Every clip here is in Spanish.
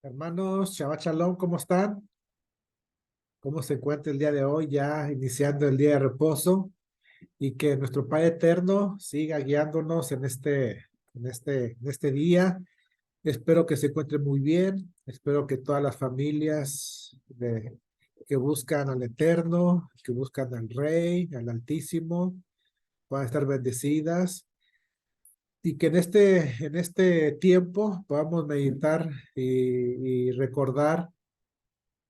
Hermanos, Shabbat Shalom, ¿cómo están? ¿Cómo se encuentra el día de hoy, ya iniciando el día de reposo? Y que nuestro Padre Eterno siga guiándonos en este día. Espero que se encuentre muy bien. Espero que todas las familias que buscan al Eterno, que buscan al Rey, al Altísimo, puedan estar bendecidas. Y que en este tiempo podamos meditar y recordar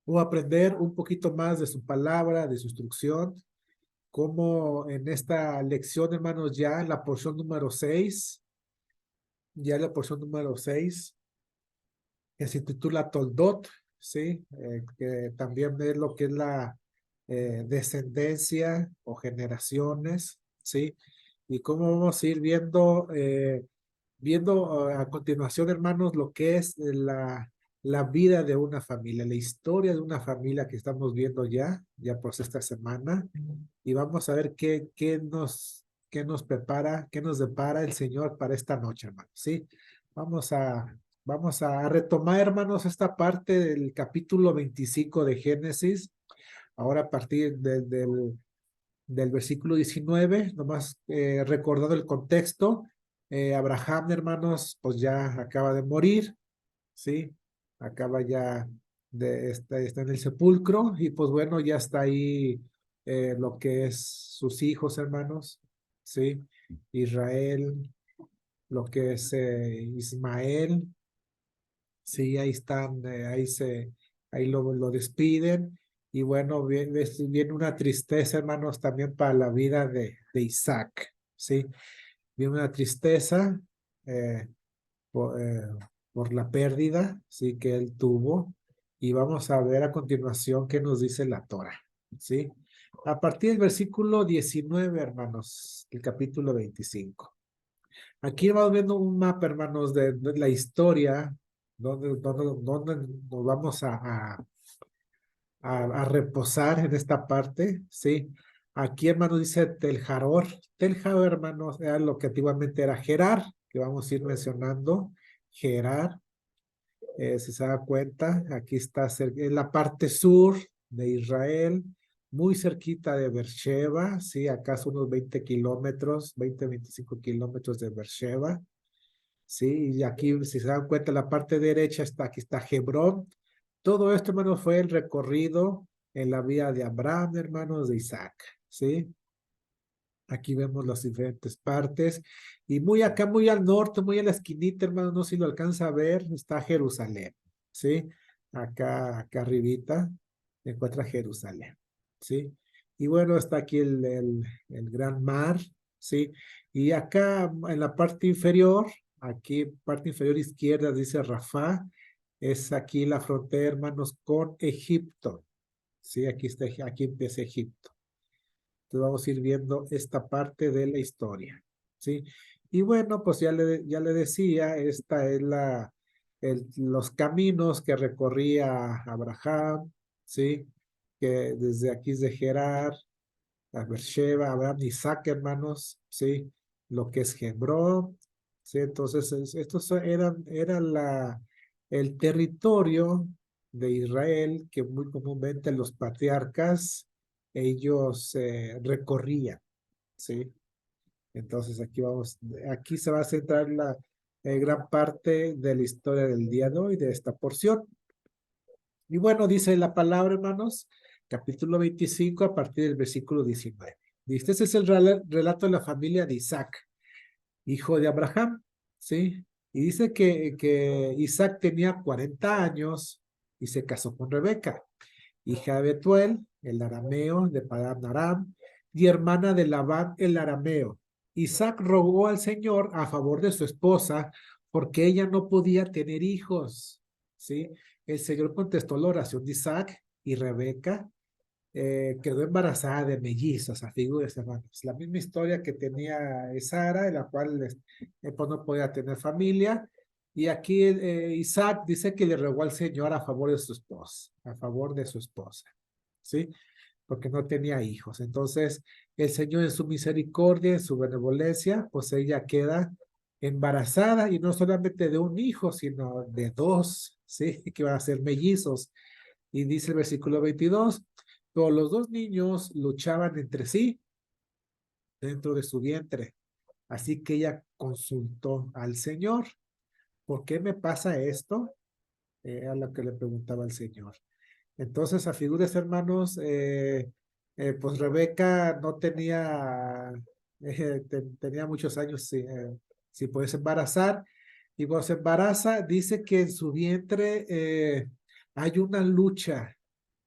o aprender un poquito más de su palabra, de su instrucción, como en esta lección, hermanos, ya en la porción número 6, que se titula Toldot, ¿sí? Que también es lo que es la descendencia o generaciones, ¿sí? Y cómo vamos a ir viendo a continuación, hermanos, lo que es la vida de una familia, la historia de una familia que estamos viendo ya pues esta semana, y vamos a ver qué nos prepara, qué nos depara el Señor para esta noche, hermanos, ¿sí? Vamos a, vamos a retomar, hermanos, esta parte del capítulo 25 de Génesis, ahora a partir del versículo 19, nomás recordando el contexto. Abraham, hermanos, pues ya acaba de morir, ¿sí? Acaba ya está en el sepulcro, y pues bueno, ya está ahí lo que es sus hijos, hermanos, ¿sí? Israel, lo que es Ismael, sí, ahí están, ahí lo despiden. Y bueno, viene una tristeza, hermanos, también para la vida de Isaac, ¿sí? Viene una tristeza eh, por, eh, por la pérdida, ¿sí? Que él tuvo. Y vamos a ver a continuación qué nos dice la Torah, ¿sí? A partir del versículo 19, hermanos, el capítulo 25. Aquí vamos viendo un mapa, hermanos, de la historia, donde nos vamos a reposar en esta parte, ¿sí? Aquí, hermanos, dice Teljaror. Teljaror, hermanos, era lo que antiguamente era Gerar, que vamos a ir mencionando. Gerar, si se da cuenta, aquí está en la parte sur de Israel, muy cerquita de Beersheba, ¿sí? Acaso unos 20 kilómetros, 25 kilómetros de Beersheba. Sí, y aquí, si se dan cuenta, la parte derecha aquí está Hebrón. Todo esto, hermanos, fue el recorrido en la vida de Abraham, hermanos, de Isaac, ¿sí? Aquí vemos las diferentes partes. Y muy acá, muy al norte, muy en la esquinita, hermanos, no sé si lo alcanza a ver, está Jerusalén, ¿sí? Acá arribita se encuentra Jerusalén, ¿sí? Y bueno, está aquí el gran mar, ¿sí? Y acá en la parte inferior, aquí parte inferior izquierda dice Rafah, es aquí la frontera, hermanos, con Egipto, ¿sí? Aquí empieza Egipto. Entonces vamos a ir viendo esta parte de la historia, ¿sí? Y bueno, pues ya le decía, esta es los caminos que recorría Abraham, ¿sí? Que desde aquí es de Gerar, a Beersheba, Abraham, Isaac, hermanos, ¿sí? Lo que es Hebrón, ¿sí? Entonces, estos eran el territorio de Israel que muy comúnmente los patriarcas, ellos recorrían, ¿sí? Entonces, aquí se va a centrar la gran parte de la historia del día de hoy, de esta porción. Y bueno, dice la palabra, hermanos, capítulo 25 a partir del versículo 19. Dice, este es el relato de la familia de Isaac, hijo de Abraham, ¿sí? Y dice que Isaac tenía 40 años y se casó con Rebeca, hija de Betuel, el arameo de Padán Aram, y hermana de Labán, el arameo. Isaac rogó al Señor a favor de su esposa porque ella no podía tener hijos, ¿sí? El Señor contestó la oración de Isaac, y Rebeca quedó embarazada de mellizos, a figuras, hermanos. La misma historia que tenía Sara, en la cual pues no podía tener familia. Y aquí Isaac dice que le rogó al Señor a favor de su esposa, a favor de su esposa, ¿sí? Porque no tenía hijos. Entonces, el Señor en su misericordia, en su benevolencia, pues ella queda embarazada y no solamente de un hijo, sino de dos, ¿sí? Que van a ser mellizos. Y dice el versículo 22, pero los dos niños luchaban entre sí dentro de su vientre. Así que ella consultó al Señor. ¿Por qué me pasa esto? A lo que le preguntaba al Señor. Entonces, a figuras, hermanos, pues Rebeca no tenía, tenía muchos años sin poderse embarazar. Y cuando se embaraza, dice que en su vientre hay una lucha,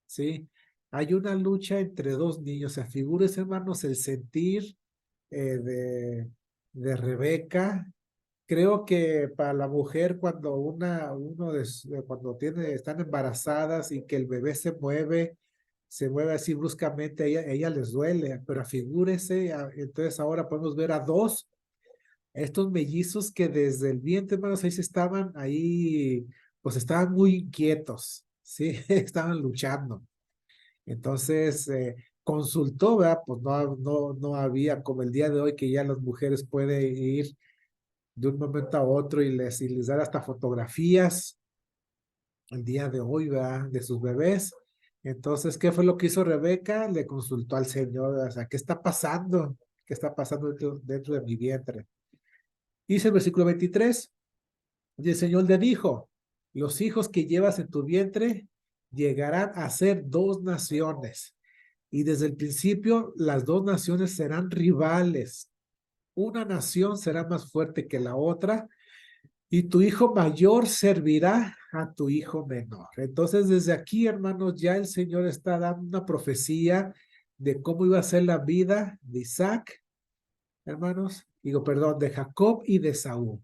¿sí? Hay una lucha entre dos niños. A figuras, hermanos, el sentir eh, de, de Rebeca. Creo que para la mujer cuando cuando están embarazadas y que el bebé se mueve así bruscamente, ella les duele, pero figúrese, entonces ahora podemos ver a dos, estos mellizos que desde el vientre, hermanos, ahí estaban ahí, pues estaban muy inquietos, ¿sí? Estaban luchando. Entonces, consultó, ¿verdad? Pues no había como el día de hoy que ya las mujeres pueden ir de un momento a otro y les dar hasta fotografías el día de hoy, ¿verdad? De sus bebés. Entonces, ¿qué fue lo que hizo Rebeca? Le consultó al Señor, o sea, ¿qué está pasando? ¿Qué está pasando dentro de mi vientre? Dice el versículo 23, y el Señor le dijo, los hijos que llevas en tu vientre llegarán a ser dos naciones, y desde el principio las dos naciones serán rivales. Una nación será más fuerte que la otra, y tu hijo mayor servirá a tu hijo menor. Entonces, desde aquí, hermanos, ya el Señor está dando una profecía de cómo iba a ser la vida de Isaac, hermanos, digo, perdón, de Jacob y de Saúl,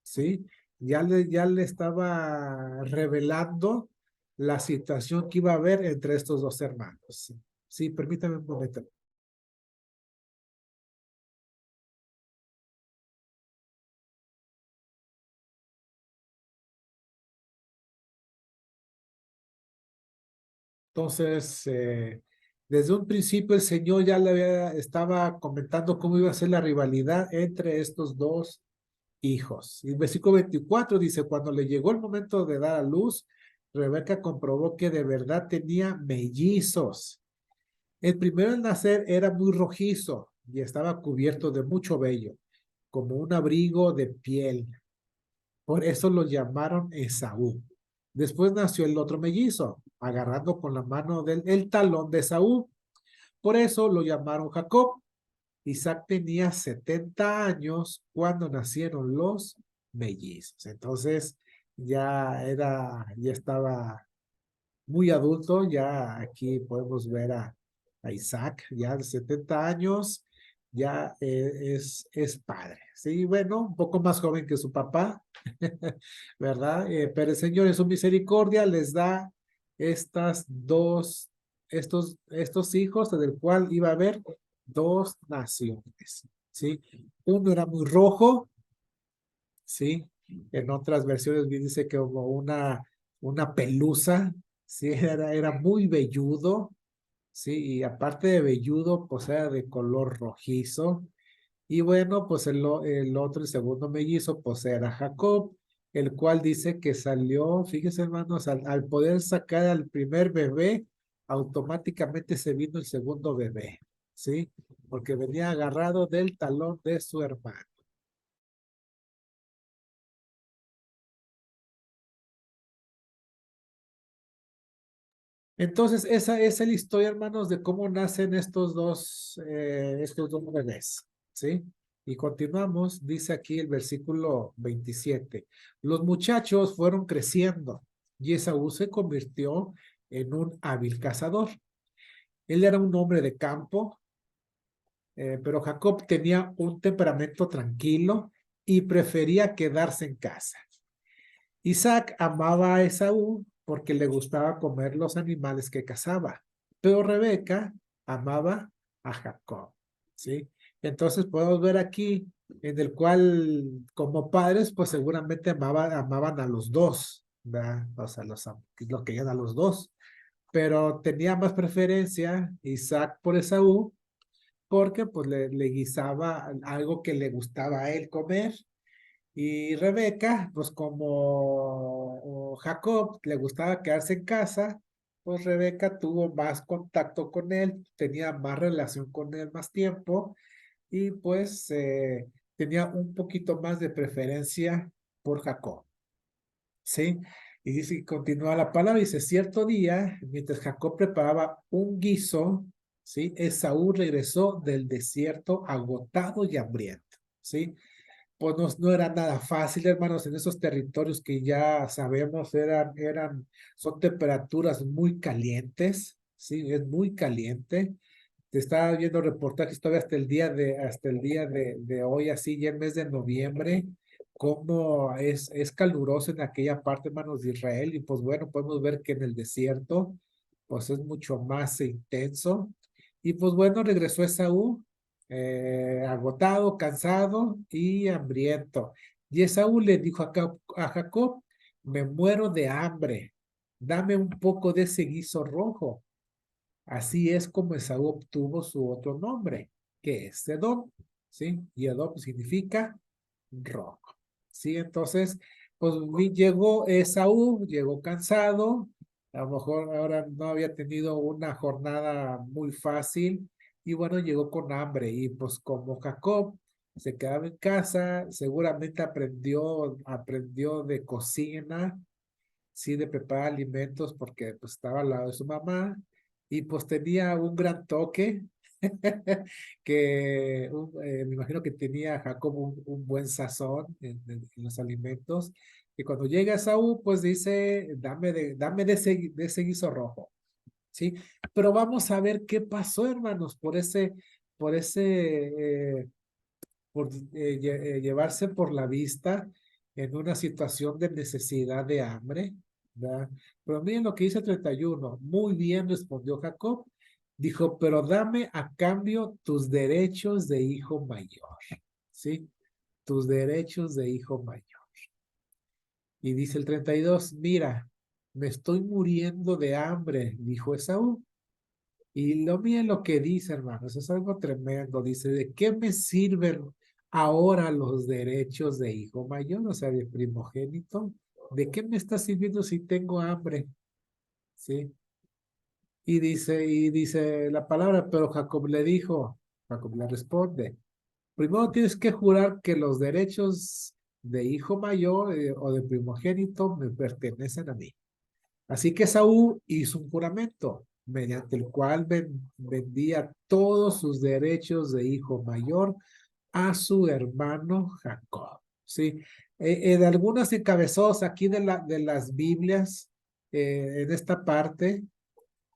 ¿sí? Ya le estaba revelando la situación que iba a haber entre estos dos hermanos. Sí, permítame un momento. Entonces, desde un principio el Señor ya estaba comentando cómo iba a ser la rivalidad entre estos dos hijos. Y el versículo 24 dice, cuando le llegó el momento de dar a luz, Rebeca comprobó que de verdad tenía mellizos. El primero en nacer era muy rojizo y estaba cubierto de mucho vello, como un abrigo de piel. Por eso lo llamaron Esaú. Después nació el otro mellizo, agarrando con la mano el talón de Esaú. Por eso lo llamaron Jacob. Isaac tenía 70 años cuando nacieron los mellizos. Entonces ya estaba muy adulto. Ya aquí podemos ver a Isaac, ya de 70 años, ya es padre. Sí, bueno, un poco más joven que su papá, ¿verdad? Pero el Señor en su misericordia les da estos hijos, del cual iba a haber dos naciones, ¿sí? Uno era muy rojo, ¿sí? En otras versiones dice que como una pelusa, ¿sí? Era muy velludo, ¿sí? Y aparte de velludo, pues era de color rojizo. Y bueno, pues el otro, el segundo mellizo, pues era Jacob, el cual dice que salió, fíjese hermanos, al poder sacar al primer bebé, automáticamente se vino el segundo bebé, ¿sí? Porque venía agarrado del talón de su hermano. Entonces, esa es la historia, hermanos, de cómo nacen estos dos bebés, ¿sí? Y continuamos, dice aquí el versículo 27. Los muchachos fueron creciendo y Esaú se convirtió en un hábil cazador. Él era un hombre de campo, pero Jacob tenía un temperamento tranquilo y prefería quedarse en casa. Isaac amaba a Esaú porque le gustaba comer los animales que cazaba, pero Rebeca amaba a Jacob, ¿sí? Entonces podemos ver aquí en el cual como padres pues seguramente amaban a los dos, ¿verdad? O sea, lo querían a los dos, pero tenía más preferencia Isaac por Esaú porque pues le guisaba algo que le gustaba a él comer Y Rebeca, pues como Jacob le gustaba quedarse en casa, pues Rebeca tuvo más contacto con él, tenía más relación con él más tiempo y pues tenía un poquito más de preferencia por Jacob, ¿sí? Y dice, continúa la palabra, dice, cierto día, mientras Jacob preparaba un guiso, ¿sí? Esaú regresó del desierto agotado y hambriento, ¿sí? Pues no era nada fácil, hermanos, en esos territorios que ya sabemos son temperaturas muy calientes, ¿sí? Es muy caliente. Te estaba viendo reportajes todavía hasta el día de hoy, así ya el mes de noviembre, cómo es caluroso en aquella parte, hermanos, de Israel, y pues bueno, podemos ver que en el desierto, pues es mucho más intenso. Y pues bueno, regresó Esaú, agotado, cansado y hambriento. Y Esaú le dijo a Jacob, me muero de hambre, dame un poco de ese guiso rojo. Así es como Esaú obtuvo su otro nombre, que es Edom, ¿sí? Y Edom significa rojo, ¿sí? Entonces, pues llegó Esaú, llegó cansado, a lo mejor ahora no había tenido una jornada muy fácil, y bueno, llegó con hambre, y pues como Jacob se quedaba en casa, seguramente aprendió de cocina, sí, de preparar alimentos porque pues estaba al lado de su mamá y pues tenía un gran toque me imagino que tenía Jacob un buen sazón en los alimentos y cuando llega a Saúl pues dice dame de ese guiso rojo, ¿sí? Pero vamos a ver qué pasó, hermanos, por llevarse por la vista en una situación de necesidad de hambre, ¿verdad? Pero miren lo que dice el 31. Muy bien respondió Jacob. Dijo, pero dame a cambio tus derechos de hijo mayor, ¿sí? Tus derechos de hijo mayor. Y dice el 32, mira, me estoy muriendo de hambre, dijo Esaú. Y miren lo que dice, hermanos, es algo tremendo. Dice, ¿de qué me sirven ahora los derechos de hijo mayor, o sea, de primogénito? ¿De qué me está sirviendo si tengo hambre? ¿Sí? Y dice la palabra, pero Jacob le responde, primero tienes que jurar que los derechos de hijo mayor o de primogénito me pertenecen a mí. Así que Saúl hizo un juramento mediante el cual vendía todos sus derechos de hijo mayor a su hermano Jacob. Sí, de algunos encabezados aquí de las Biblias, en esta parte,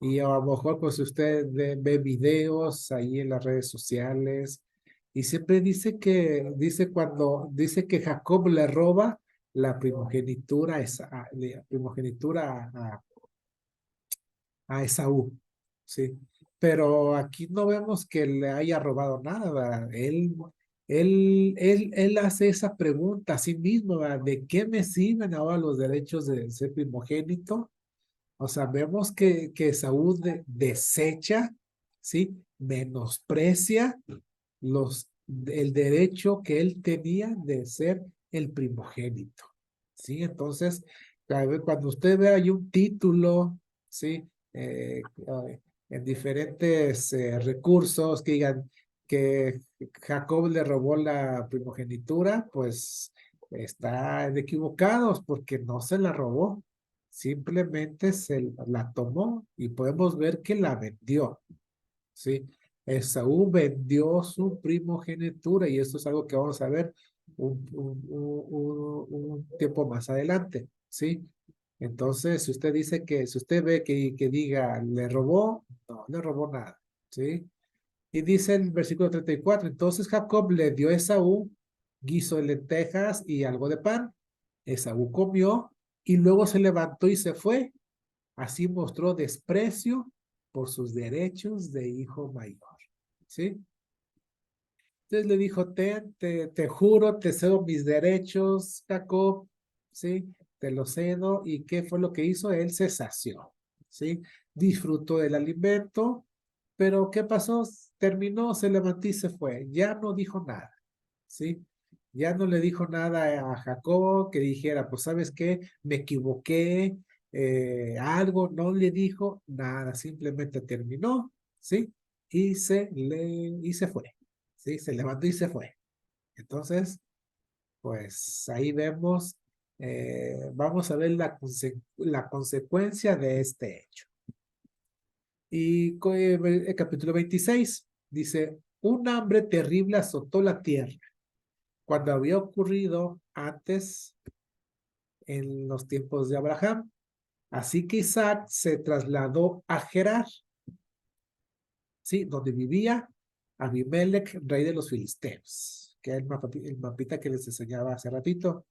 y a lo mejor pues usted ve videos ahí en las redes sociales, y siempre dice que Jacob le roba la primogenitura, la primogenitura a Esaú, ¿sí? Pero aquí no vemos que le haya robado nada, ¿verdad? Él hace esa pregunta a sí mismo, ¿verdad? ¿De qué me sirven ahora los derechos de ser primogénito? O sea, vemos que Esaú desecha, ¿sí? Menosprecia el derecho que él tenía de ser el primogénito, ¿sí? Entonces, cuando usted ve ahí un título, ¿sí? En diferentes recursos que digan que Jacob le robó la primogenitura, pues están equivocados porque no se la robó, simplemente la tomó y podemos ver que la vendió, ¿sí? Esaú vendió su primogenitura y esto es algo que vamos a ver un tiempo más adelante, ¿sí? Entonces, si usted ve que diga, le robó, no, le robó nada, ¿sí? Y dice el versículo 34, entonces Jacob le dio a Esaú guiso de lentejas y algo de pan. Esaú comió y luego se levantó y se fue. Así mostró desprecio por sus derechos de hijo mayor. ¿Sí? Entonces le dijo, te juro, te cedo mis derechos, Jacob, ¿sí? Te los cedo. ¿Y qué fue lo que hizo? Él se sació, ¿sí? Disfrutó del alimento, pero ¿qué pasó? Terminó, se levantó y se fue. Ya no dijo nada, ¿sí? Ya no le dijo nada a Jacob que dijera, pues, ¿sabes qué? Me equivoqué, algo, no le dijo nada, simplemente terminó, ¿sí? Y se fue, ¿sí? Se levantó y se fue. Entonces, pues ahí vemos, vamos a ver la consecuencia de este hecho. Y el capítulo 26 dice, un hambre terrible azotó la tierra cuando había ocurrido antes en los tiempos de Abraham. Así que Isaac se trasladó a Gerar, ¿sí? Donde vivía Abimelech, rey de los filisteos, que es el mapita que les enseñaba hace ratito.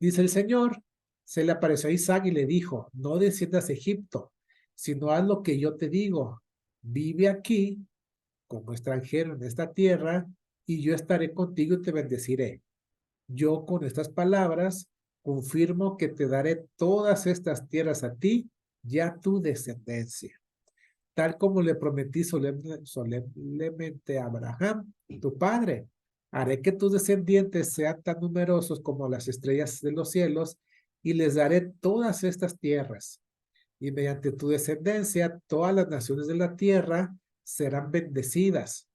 Dice el Señor, se le apareció a Isaac y le dijo, no desciendas a Egipto, sino haz lo que yo te digo. Vive aquí como extranjero en esta tierra y yo estaré contigo y te bendeciré. Yo con estas palabras confirmo que te daré todas estas tierras a ti y a tu descendencia, tal como le prometí solemnemente a Abraham, tu padre. Haré que tus descendientes sean tan numerosos como las estrellas de los cielos y les daré todas estas tierras. Y mediante tu descendencia, todas las naciones de la tierra serán bendecidas.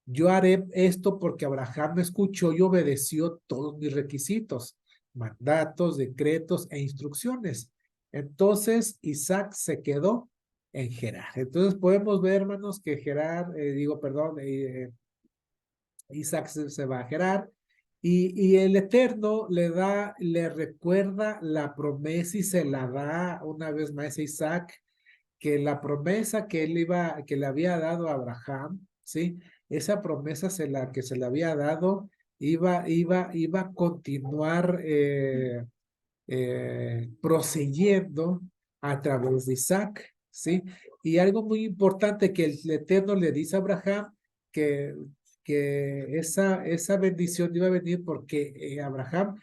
Yo haré esto porque Abraham me escuchó y obedeció todos mis requisitos, mandatos, decretos e instrucciones. Entonces Isaac se quedó en Gerar. Entonces podemos ver, hermanos, que Isaac se va a Gerar y el Eterno le recuerda la promesa y se la da una vez más a Isaac, que la promesa que le había dado a Abraham, ¿sí? Esa promesa que se le había dado iba a continuar prosiguiendo a través de Isaac, ¿sí? Y algo muy importante que el Eterno le dice a Abraham, que, que esa bendición iba a venir porque Abraham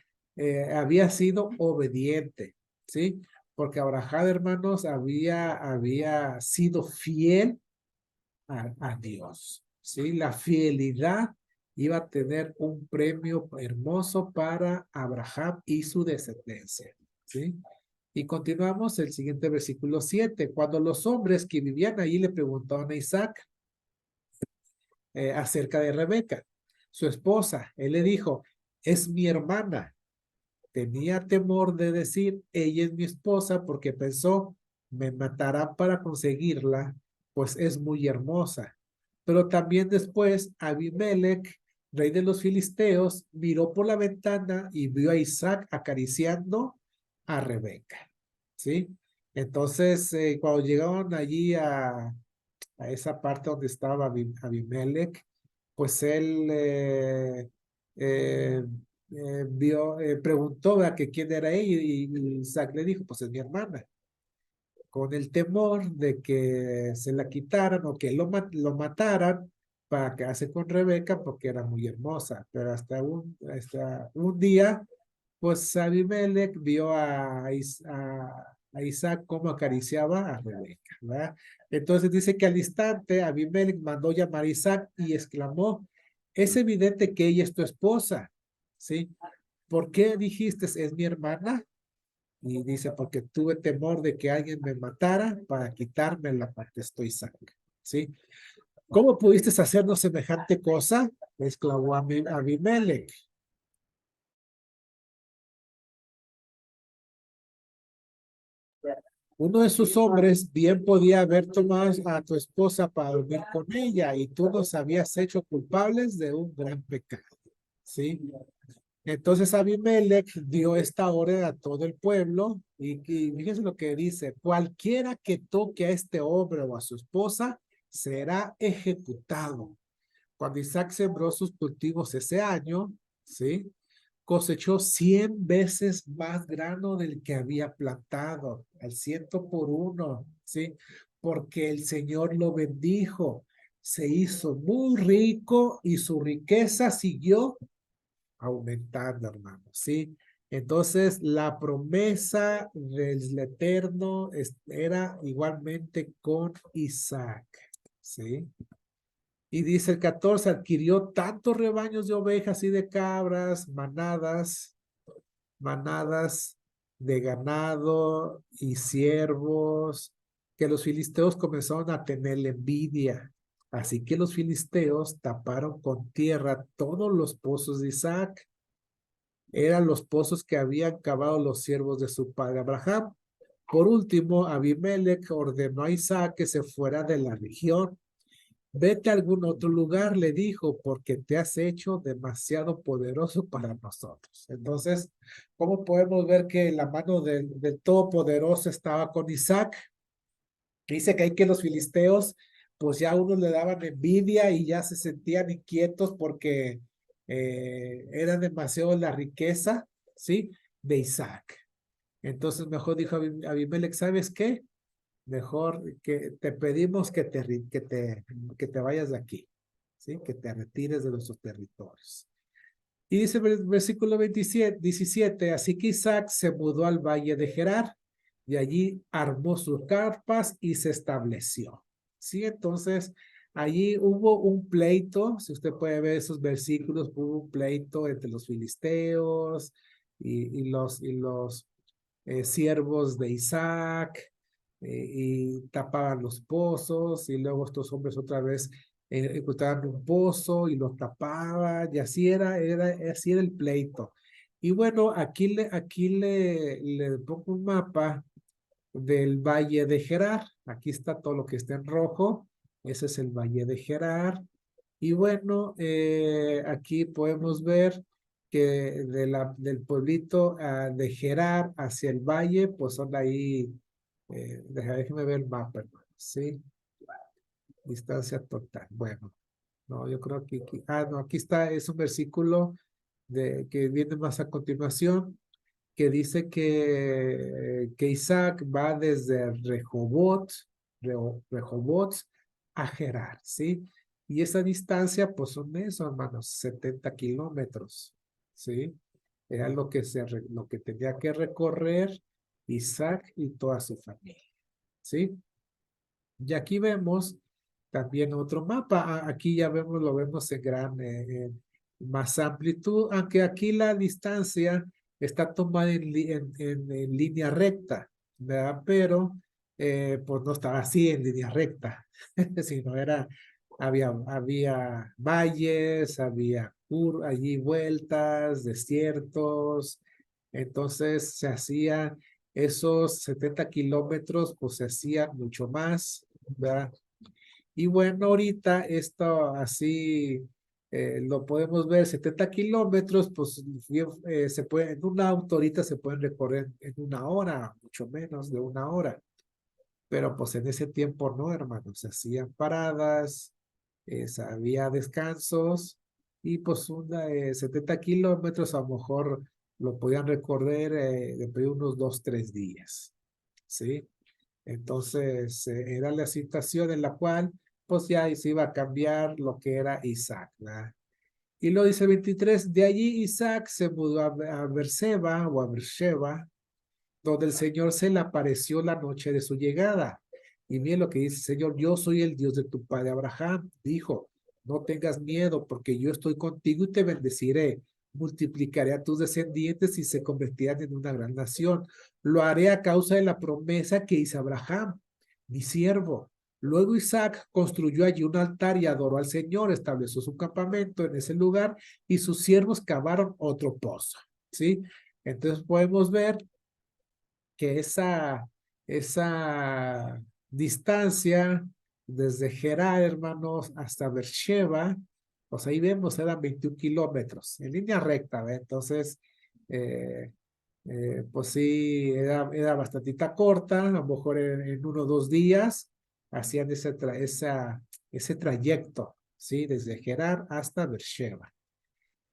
había sido obediente, ¿sí? Porque Abraham, hermanos, había sido fiel a Dios, ¿sí? La fidelidad iba a tener un premio hermoso para Abraham y su descendencia, ¿sí? Y continuamos el siguiente versículo 7. Cuando los hombres que vivían ahí le preguntaban a Isaac acerca de Rebeca, su esposa, él le dijo, es mi hermana. Tenía temor de decir, ella es mi esposa, porque pensó, me matará para conseguirla, pues es muy hermosa. Pero también después Abimelech, rey de los filisteos, miró por la ventana y vio a Isaac acariciando a Rebeca. ¿Sí? Entonces, cuando llegaron allí a esa parte donde estaba Abimelech, pues él eh, preguntó a que quién era ella y Isaac le dijo, pues es mi hermana, con el temor de que se la quitaran o que lo mataran para quedarse con Rebeca porque era muy hermosa, pero hasta un día, pues Abimelech vio a Isaac cómo acariciaba a Rebeca, ¿verdad? Entonces dice que al instante Abimelech mandó llamar a Isaac y exclamó, es evidente que ella es tu esposa, ¿sí? ¿Por qué dijiste es mi hermana? Y dice, porque tuve temor de que alguien me matara para quitarme la parte estoy Isaac, ¿sí? ¿Cómo pudiste hacernos semejante cosa? Exclamó Abimelech. Uno de sus hombres bien podía haber tomado a tu esposa para dormir con ella y tú nos habías hecho culpables de un gran pecado, ¿sí? Entonces Abimelech dio esta orden a todo el pueblo y fíjense lo que dice, cualquiera que toque a este hombre o a su esposa será ejecutado. Cuando Isaac sembró sus cultivos ese año, ¿sí? Cosechó 100 veces más grano del que había plantado, al 100 por 1, ¿sí? Porque el Señor lo bendijo, se hizo muy rico y su riqueza siguió aumentando, hermano, ¿sí? Entonces, la promesa del Eterno era igualmente con Isaac, ¿sí? Y dice el 14, adquirió tantos rebaños de ovejas y de cabras, manadas de ganado y siervos, que los filisteos comenzaron a tener envidia. Así que los filisteos taparon con tierra todos los pozos de Isaac. Eran los pozos que habían cavado los siervos de su padre Abraham. Por último, Abimelech ordenó a Isaac que se fuera de la región. Vete a algún otro lugar, le dijo, porque te has hecho demasiado poderoso para nosotros. Entonces, ¿cómo podemos ver que la mano del Todopoderoso estaba con Isaac? Dice que hay que los filisteos, pues ya a unos le daban envidia y ya se sentían inquietos porque era demasiado la riqueza, ¿sí? De Isaac. Entonces, mejor dijo Abimelech, ¿sabes qué? Mejor que te pedimos que te vayas de aquí, ¿sí? Que te retires de nuestros territorios. Y dice el versículo 17, así que Isaac se mudó al valle de Gerar y allí armó sus carpas y se estableció. ¿Sí? Entonces, allí hubo un pleito, si usted puede ver esos versículos, hubo un pleito entre los filisteos y los siervos de Isaac, y tapaban los pozos, y luego estos hombres otra vez encontraban un pozo y lo tapaban, y así era el pleito. Y bueno, aquí le pongo un mapa del Valle de Gerar. Aquí está todo lo que está en rojo. Ese es el Valle de Gerar. Y bueno, aquí podemos ver que del pueblito de Gerar hacia el valle, pues son ahí, déjame ver el mapa, hermano, ¿sí? Distancia total. Bueno, no, yo creo que no, aquí está, es un versículo que viene más a continuación, que dice que Isaac va desde Rehobot a Gerar, ¿sí? Y esa distancia, pues son eso, hermanos, 70 kilómetros, ¿sí? Era lo que tenía que recorrer Isaac y toda su familia, ¿sí? Y aquí vemos también otro mapa. Aquí ya lo vemos en más amplitud, aunque aquí la distancia está tomada en línea recta, ¿verdad? Pero pues no estaba así en línea recta, sino había valles, había allí vueltas, desiertos, entonces se hacía esos 70 kilómetros, pues se hacía mucho más, ¿verdad? Y bueno, ahorita esto así lo podemos ver, 70 kilómetros, pues se puede, en un auto ahorita se pueden recorrer en una hora, mucho menos de una hora, pero pues en ese tiempo no, hermanos, se hacían paradas, había descansos y pues 70 kilómetros a lo mejor lo podían recorrer después de unos 2, 3 días, ¿sí? Entonces, era la situación en la cual, pues ya se iba a cambiar lo que era Isaac, ¿verdad? Y lo dice 23, de allí Isaac se mudó a Berseba o a Beersheba, donde el Señor se le apareció la noche de su llegada. Y miren lo que dice el Señor, yo soy el Dios de tu padre Abraham. Dijo, no tengas miedo porque yo estoy contigo y te bendeciré. Multiplicaré a tus descendientes y se convertirán en una gran nación. Lo haré a causa de la promesa que hizo Abraham, mi siervo. Luego Isaac construyó allí un altar y adoró al Señor, estableció su campamento en ese lugar y sus siervos cavaron otro pozo. ¿Sí? Entonces podemos ver que esa distancia desde Gerar, hermanos, hasta Beersheba, pues ahí vemos, eran 21 kilómetros en línea recta, ¿ve? Entonces, eh, pues sí, era bastante corta, a lo mejor en 1 o 2 días hacían ese trayecto, ¿sí? Desde Gerar hasta Beersheba.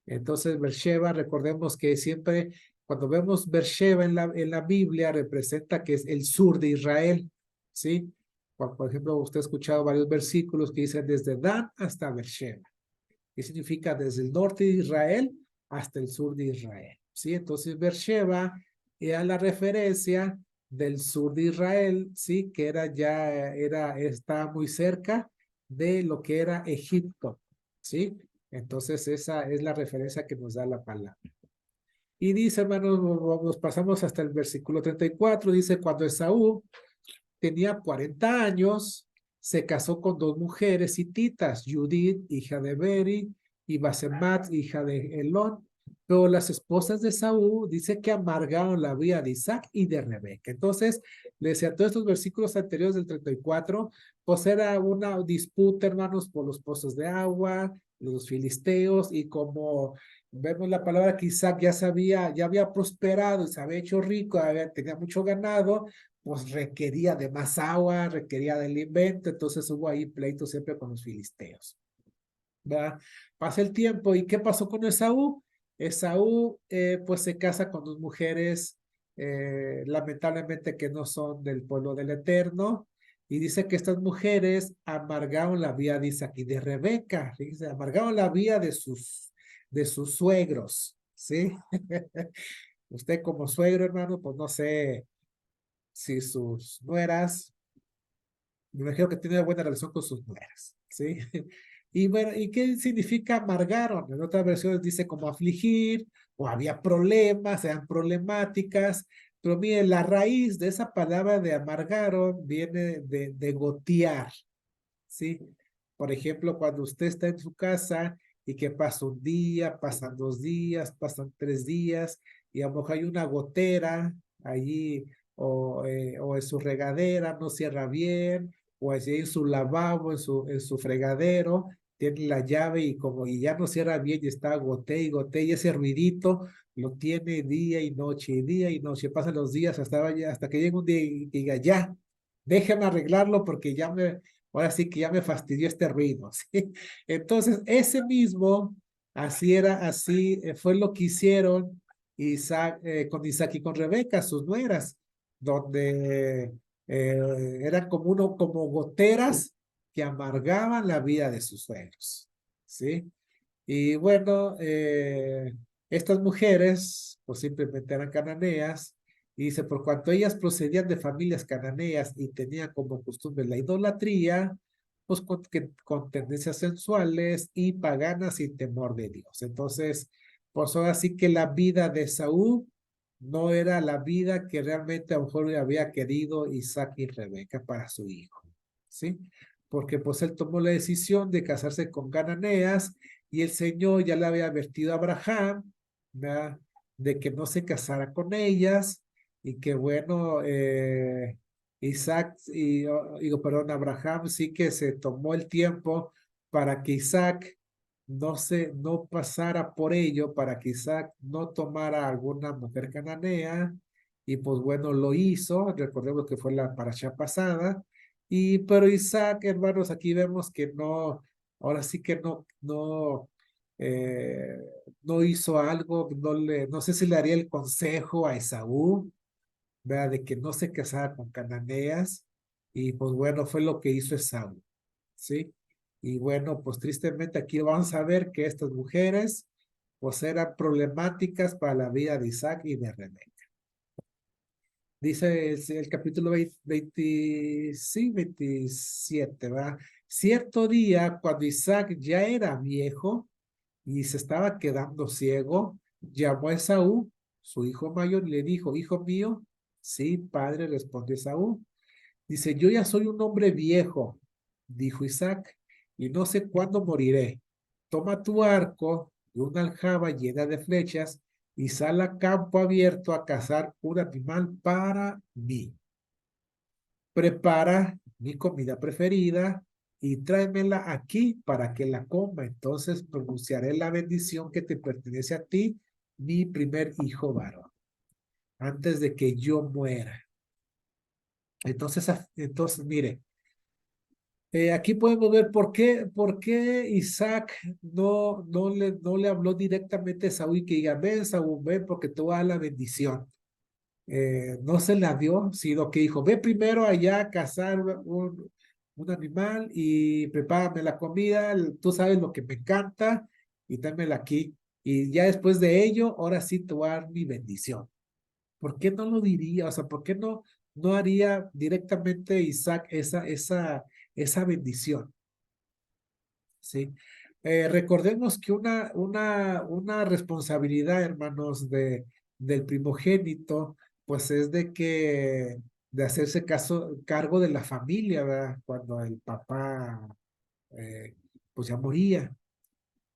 Entonces, Beersheba, recordemos que siempre cuando vemos Beersheba en la Biblia, representa que es el sur de Israel, ¿sí? Por ejemplo, usted ha escuchado varios versículos que dicen desde Dan hasta Beersheba. ¿Qué significa? Desde el norte de Israel hasta el sur de Israel, ¿sí? Entonces, Beersheba era la referencia del sur de Israel, ¿sí? Que estaba muy cerca de lo que era Egipto, ¿sí? Entonces esa es la referencia que nos da la palabra. Y dice, hermanos, nos pasamos hasta el versículo 34, dice, cuando Esaú tenía 40 años, se casó con dos mujeres hititas, Judith, hija de Beri, y Basemat, hija de Elón. Pero las esposas de Saúl dice que amargaron la vida de Isaac y de Rebeca. Entonces, le decía, todos estos versículos anteriores del 34, pues era una disputa, hermanos, por los pozos de agua, los filisteos, y como vemos la palabra que Isaac ya había prosperado y se había hecho rico, tenía mucho ganado, pues requería de más agua, requería del invento, entonces hubo ahí pleito siempre con los filisteos. ¿Verdad? Pasa el tiempo, ¿y qué pasó con Esaú? Esaú pues se casa con dos mujeres, lamentablemente que no son del pueblo del Eterno, y dice que estas mujeres amargaron la vida de Isaac y de Rebeca, fíjense, amargaron la vida de sus suegros, ¿sí? Usted como suegro, hermano, pues no sé si sus nueras, me imagino que tiene buena relación con sus nueras, ¿sí? Y bueno, ¿y qué significa amargaron? En otras versiones dice como afligir, o había problemas, eran problemáticas, pero mire, la raíz de esa palabra de amargaron viene de gotear, ¿sí? Por ejemplo, cuando usted está en su casa y que pasa un día, pasan 2 días, pasan 3 días, y a lo mejor hay una gotera allí, o en su regadera no cierra bien, o allí en su lavabo, en su fregadero, tiene la llave y como y ya no cierra bien y está goté, y ese ruidito lo tiene día y día y noche. Pasan los días hasta que llega un día y diga, ya, déjame arreglarlo porque ahora sí que ya me fastidió este ruido, ¿sí? Entonces, ese mismo, así fue lo que hicieron Isaac, con Isaac y con Rebeca, sus nueras, donde eran como goteras que amargaban la vida de sus suegros, ¿sí? Y bueno, estas mujeres, pues simplemente eran cananeas, y dice, por cuanto ellas procedían de familias cananeas y tenían como costumbre la idolatría, pues con tendencias sensuales y paganas sin temor de Dios. Entonces, pues ahora sí que la vida de Saúl no era la vida que realmente a lo mejor había querido Isaac y Rebeca para su hijo, ¿sí? Porque pues él tomó la decisión de casarse con cananeas y el Señor ya le había advertido a Abraham, ¿verdad? De que no se casara con ellas y que bueno, perdón, Abraham sí que se tomó el tiempo para que Isaac no pasara por ello, para que Isaac no tomara alguna mujer cananea, y pues bueno, lo hizo, recordemos que fue la parasha pasada, pero Isaac, hermanos, aquí vemos que no, ahora sí que eh, no hizo algo, no sé si le haría el consejo a Esaú, ¿verdad? De que no se casara con cananeas, y pues bueno, fue lo que hizo Esaú, ¿sí? Y bueno, pues tristemente aquí vamos a ver que estas mujeres, pues eran problemáticas para la vida de Isaac y de Rebeca. Dice el capítulo 27, ¿verdad? Cierto día, cuando Isaac ya era viejo y se estaba quedando ciego, llamó a Esaú, su hijo mayor, y le dijo, hijo mío, sí, padre, respondió Esaú. Dice, yo ya soy un hombre viejo, dijo Isaac, y no sé cuándo moriré. Toma tu arco y una aljaba llena de flechas y sal a campo abierto a cazar un animal para mí. Prepara mi comida preferida y tráemela aquí para que la coma. Entonces pronunciaré la bendición que te pertenece a ti, mi primer hijo varón, antes de que yo muera. Entonces mire, aquí podemos ver por qué Isaac no le habló directamente a Saúl y que diga, ven Saúl, ven porque te voy a dar la bendición. No se la dio, sino que dijo, ve primero allá a cazar un animal y prepárame la comida, tú sabes lo que me encanta y dámela aquí. Y ya después de ello, ahora sí te voy a dar mi bendición. ¿Por qué no lo diría? O sea, ¿por qué no haría directamente Isaac esa bendición? ¿sí? Recordemos que una responsabilidad, hermanos, del primogénito, pues es de hacerse cargo de la familia, ¿verdad? Cuando el papá, eh, pues ya moría.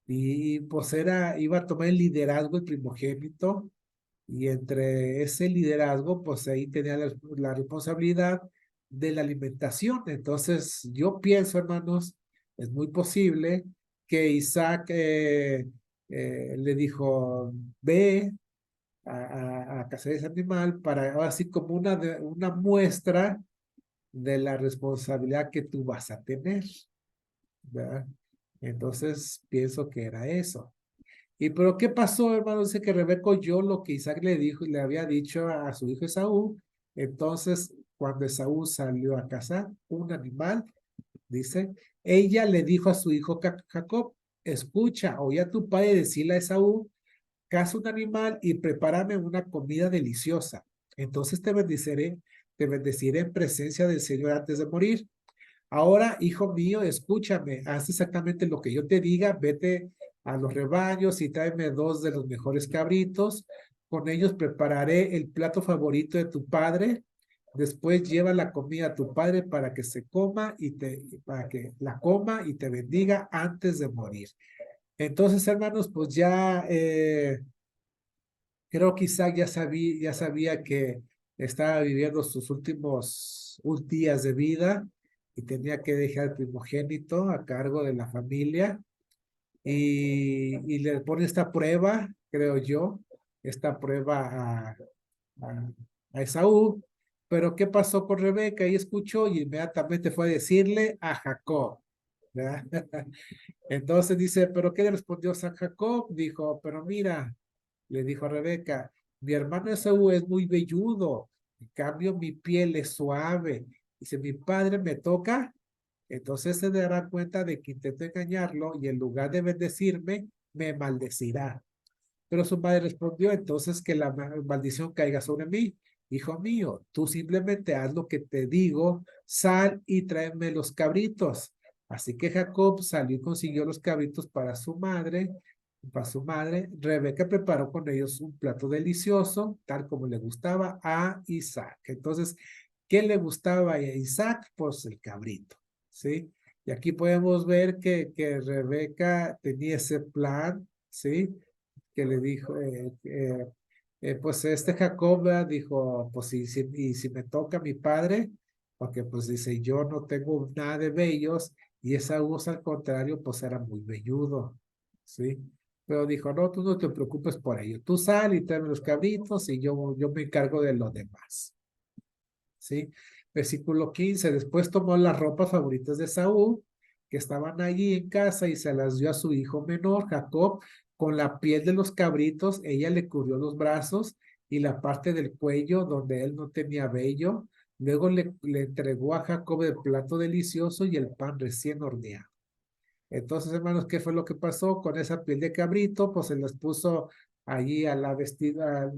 Y pues iba a tomar el liderazgo el primogénito, y entre ese liderazgo, pues ahí tenía la responsabilidad de la alimentación. Entonces, yo pienso, hermanos, es muy posible que Isaac le dijo, ve a cazar ese animal para, así como una muestra de la responsabilidad que tú vas a tener, ¿verdad? Entonces, pienso que era eso. ¿Y pero qué pasó, hermano? Dice que Rebeca oyó lo que Isaac le dijo y le había dicho a su hijo Esaú. Entonces, cuando Esaú salió a cazar un animal, dice, ella le dijo a su hijo Jacob, escucha, oye a tu padre decirle a Esaú, caza un animal y prepárame una comida deliciosa. Entonces te bendeciré en presencia del Señor antes de morir. Ahora, hijo mío, escúchame, haz exactamente lo que yo te diga, vete a los rebaños y tráeme dos de los mejores cabritos. Con ellos prepararé el plato favorito de tu padre. Después lleva la comida a tu padre para que se coma para que la coma y te bendiga antes de morir. Entonces, hermanos, pues ya creo que Isaac ya sabía que estaba viviendo sus últimos días de vida y tenía que dejar al primogénito a cargo de la familia, y le pone esta prueba, creo yo, esta prueba a, a Esaú. Pero ¿qué pasó con Rebeca? Ella escuchó y inmediatamente fue a decirle a Jacob, ¿verdad? Entonces dice, ¿pero qué le respondió San Jacob? Dijo, pero mira, le dijo a Rebeca, mi hermano Esaú es muy velludo, en cambio mi piel es suave, y si mi padre me toca, entonces se dará cuenta de que intento engañarlo y en lugar de bendecirme, me maldecirá. Pero su madre respondió, entonces que la maldición caiga sobre mí. Hijo mío, tú simplemente haz lo que te digo, sal y tráeme los cabritos. Así que Jacob salió y consiguió los cabritos para su madre. Rebeca preparó con ellos un plato delicioso, tal como le gustaba a Isaac. Entonces, ¿qué le gustaba a Isaac? Pues el cabrito, ¿sí? Y aquí podemos ver que Rebeca tenía ese plan, ¿sí? Que le dijo, pues este Jacob dijo, pues y si me toca mi padre, porque pues dice, yo no tengo nada de bellos, y Esaú al contrario, pues era muy velludo, ¿sí? Pero dijo, no, tú no te preocupes por ello, tú sal y tráeme los cabritos y yo me encargo de los demás, ¿sí? Versículo 15, después tomó las ropas favoritas de Saúl, que estaban allí en casa, y se las dio a su hijo menor, Jacob, con la piel de los cabritos, ella le cubrió los brazos y la parte del cuello donde él no tenía vello. Luego le entregó a Jacob el plato delicioso y el pan recién horneado. Entonces, hermanos, ¿qué fue lo que pasó con esa piel de cabrito? Pues se las puso allí a la vestida,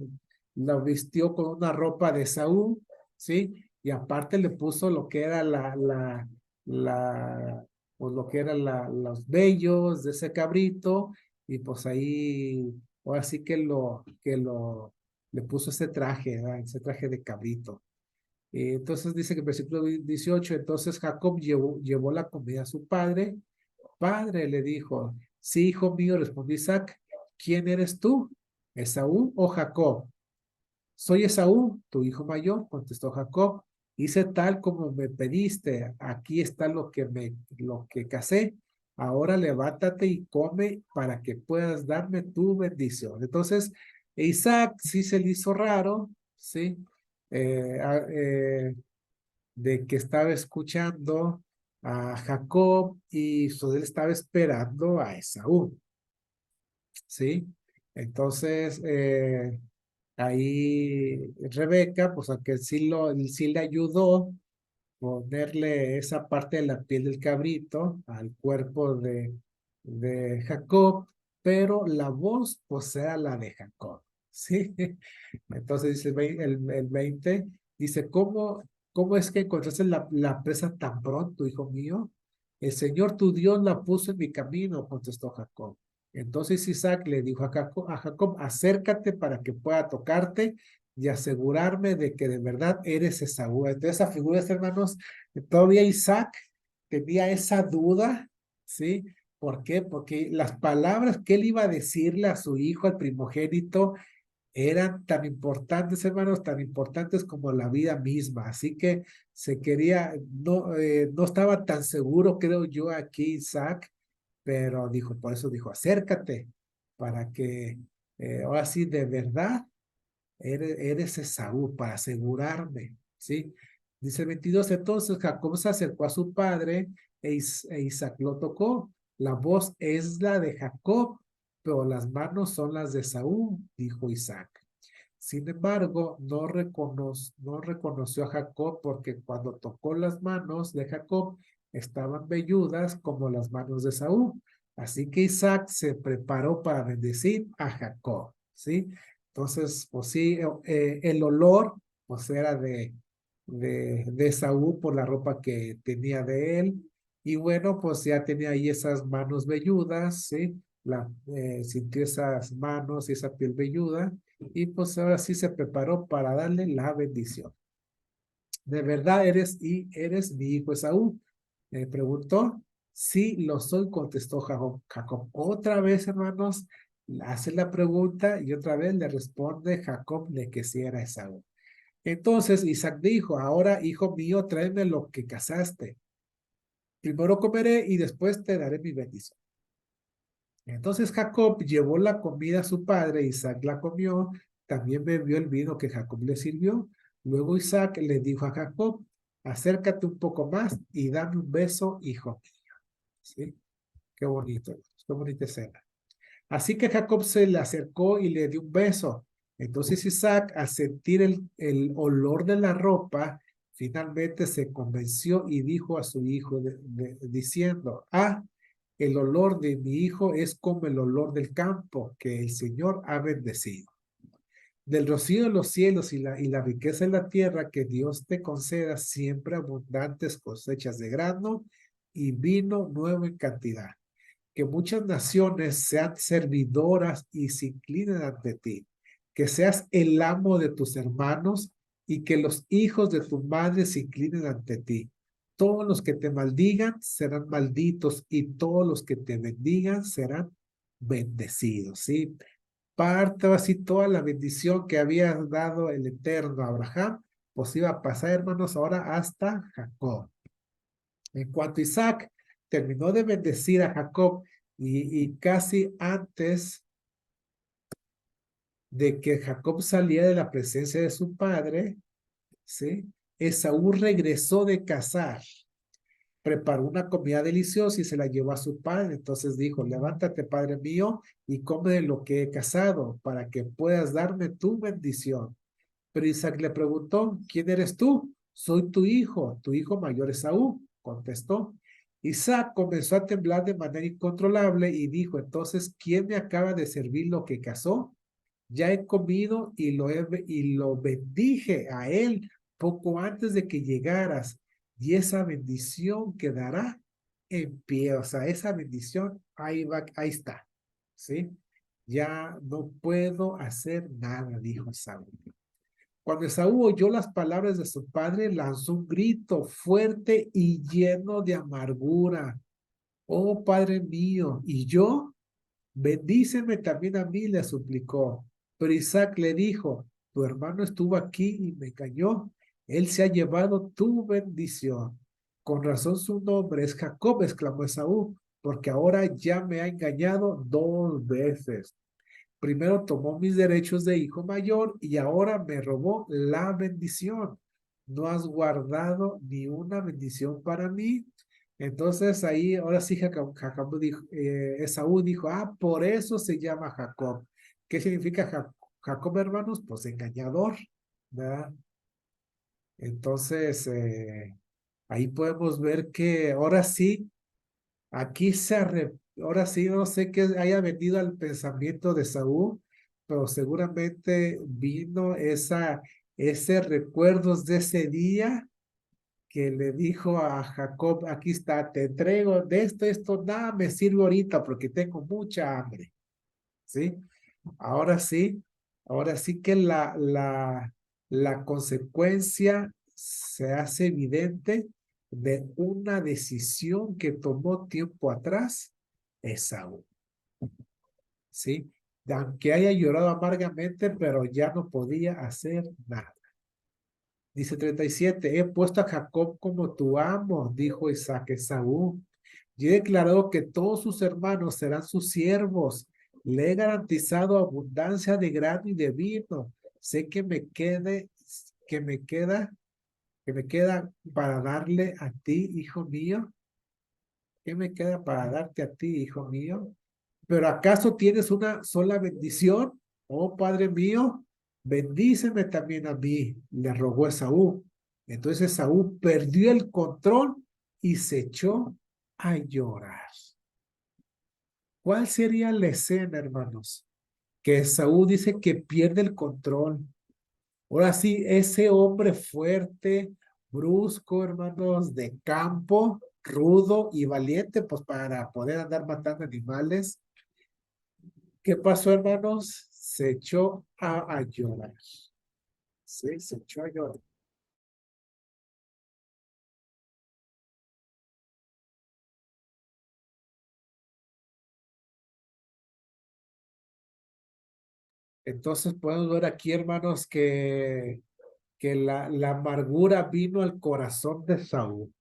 la vistió con una ropa de Saúl, ¿sí? Y aparte le puso lo que era pues lo que eran los vellos de ese cabrito, y pues ahí, ahora sí le puso ese traje, ¿verdad? Ese traje de cabrito. Entonces dice que en versículo 18, entonces Jacob llevó la comida a su padre. Padre, le dijo, sí, hijo mío, respondió Isaac, ¿quién eres tú? ¿Esaú o Jacob? Soy Esaú, tu hijo mayor, contestó Jacob. Hice tal como me pediste, aquí está lo que casé. Ahora levántate y come para que puedas darme tu bendición. Entonces, Isaac sí se le hizo raro, ¿sí? Eh, ah, eh, de que estaba escuchando a Jacob y él estaba esperando a Esaú, ¿sí? Entonces, ahí Rebeca, pues aunque sí le ayudó ponerle esa parte de la piel del cabrito al cuerpo de Jacob, pero la voz pues era la de Jacob, ¿sí? Entonces dice el 20, dice, ¿cómo es que encontraste la presa tan pronto, hijo mío? El Señor tu Dios la puso en mi camino, contestó Jacob. Entonces Isaac le dijo a Jacob, acércate para que pueda tocarte y asegurarme de que de verdad eres Esaú. Entonces, esa figura, hermanos, todavía Isaac tenía esa duda, ¿sí? ¿Por qué? Porque las palabras que él iba a decirle a su hijo, al primogénito, eran tan importantes, hermanos, tan importantes como la vida misma. Así que se quería, no estaba tan seguro, creo yo, aquí Isaac, pero dijo, por eso dijo, acércate, para que ahora sí, de verdad, eres Esaú, para asegurarme, ¿sí? Dice el 22, entonces Jacob se acercó a su padre e Isaac lo tocó. La voz es la de Jacob, pero las manos son las de Esaú, dijo Isaac. Sin embargo, no reconoció a Jacob porque cuando tocó las manos de Jacob estaban velludas como las manos de Saúl. Así que Isaac se preparó para bendecir a Jacob, ¿sí? Entonces, pues sí, el olor, pues era de Saúl por la ropa que tenía de él. Y bueno, pues ya tenía ahí esas manos velludas, ¿sí? Sintió esas manos y esa piel velluda y pues ahora sí se preparó para darle la bendición. ¿De verdad eres mi hijo Esaú? Me preguntó. Sí, lo soy, contestó Jacob. Otra vez, hermanos, hace la pregunta y otra vez le responde Jacob de que sí era Esaú. Entonces Isaac dijo, ahora, hijo mío, tráeme lo que cazaste. Primero comeré y después te daré mi bendición. Entonces Jacob llevó la comida a su padre, Isaac la comió, también bebió el vino que Jacob le sirvió. Luego Isaac le dijo a Jacob, acércate un poco más y dame un beso, hijo mío. ¿Sí? Qué bonita escena. Así que Jacob se le acercó y le dio un beso. Entonces Isaac, al sentir el olor de la ropa, finalmente se convenció y dijo a su hijo diciendo, el olor de mi hijo es como el olor del campo que el Señor ha bendecido. Del rocío de los cielos y la riqueza de la tierra, que Dios te conceda siempre abundantes cosechas de grano y vino nuevo en cantidad. Que muchas naciones sean servidoras y se inclinen ante ti. Que seas el amo de tus hermanos y que los hijos de tu madre se inclinen ante ti. Todos los que te maldigan serán malditos y todos los que te bendigan serán bendecidos, ¿sí? Parte así toda la bendición que había dado el Eterno a Abraham, pues iba a pasar, hermanos, ahora hasta Jacob. En cuanto Isaac terminó de bendecir a Jacob y casi antes de que Jacob saliera de la presencia de su padre, ¿sí? Esaú regresó de cazar, preparó una comida deliciosa y se la llevó a su padre. Entonces dijo, levántate, padre mío, y come de lo que he cazado, para que puedas darme tu bendición. Pero Isaac le preguntó, ¿quién eres tú? Soy tu hijo mayor Esaú, contestó. Isaac comenzó a temblar de manera incontrolable y dijo, entonces, ¿quién me acaba de servir lo que cazó? Ya he comido y lo bendije a él poco antes de que llegaras, y esa bendición quedará en pie. O sea, esa bendición ahí va, ahí está, ¿sí? Ya no puedo hacer nada, dijo Saúl. Cuando Esaú oyó las palabras de su padre, lanzó un grito fuerte y lleno de amargura. Oh, Padre mío, ¿y yo? Bendíceme también a mí, le suplicó. Pero Isaac le dijo, tu hermano estuvo aquí y me engañó. Él se ha llevado tu bendición. Con razón su nombre es Jacob, exclamó Esaú, porque ahora ya me ha engañado 2 veces. Primero tomó mis derechos de hijo mayor y ahora me robó la bendición. No has guardado ni una bendición para mí. Entonces ahí, ahora sí, Jacob dijo, Esaú dijo, por eso se llama Jacob. ¿Qué significa Jacob, hermanos? Pues engañador, ¿verdad? Entonces, ahí podemos ver que ahora sí, ahora sí, no sé qué haya venido al pensamiento de Saúl, pero seguramente vino ese recuerdos de ese día que le dijo a Jacob, aquí está, te entrego de esto, nada me sirve ahorita porque tengo mucha hambre, ¿sí? Ahora sí, ahora sí que la consecuencia se hace evidente de una decisión que tomó tiempo atrás Esaú, ¿sí? Aunque haya llorado amargamente, pero ya no podía hacer nada. Dice 37, he puesto a Jacob como tu amo, dijo Isaac a Esaú. Y he declarado que todos sus hermanos serán sus siervos. Le he garantizado abundancia de grano y de vino. Sé que me queda, que me queda para darle a ti, hijo mío. ¿Qué me queda para darte a ti, hijo mío? ¿Pero acaso tienes una sola bendición? Oh, Padre mío, bendíceme también a mí, le rogó Esaú. Entonces Esaú perdió el control y se echó a llorar. ¿Cuál sería la escena, hermanos? Que Esaú dice que pierde el control. Ahora sí, ese hombre fuerte, brusco, hermanos, de campo, rudo y valiente, pues para poder andar matando animales. ¿Qué pasó, hermanos? Se echó a llorar. Sí, se echó a llorar. Entonces podemos ver aquí, hermanos, que la amargura vino al corazón de Saúl.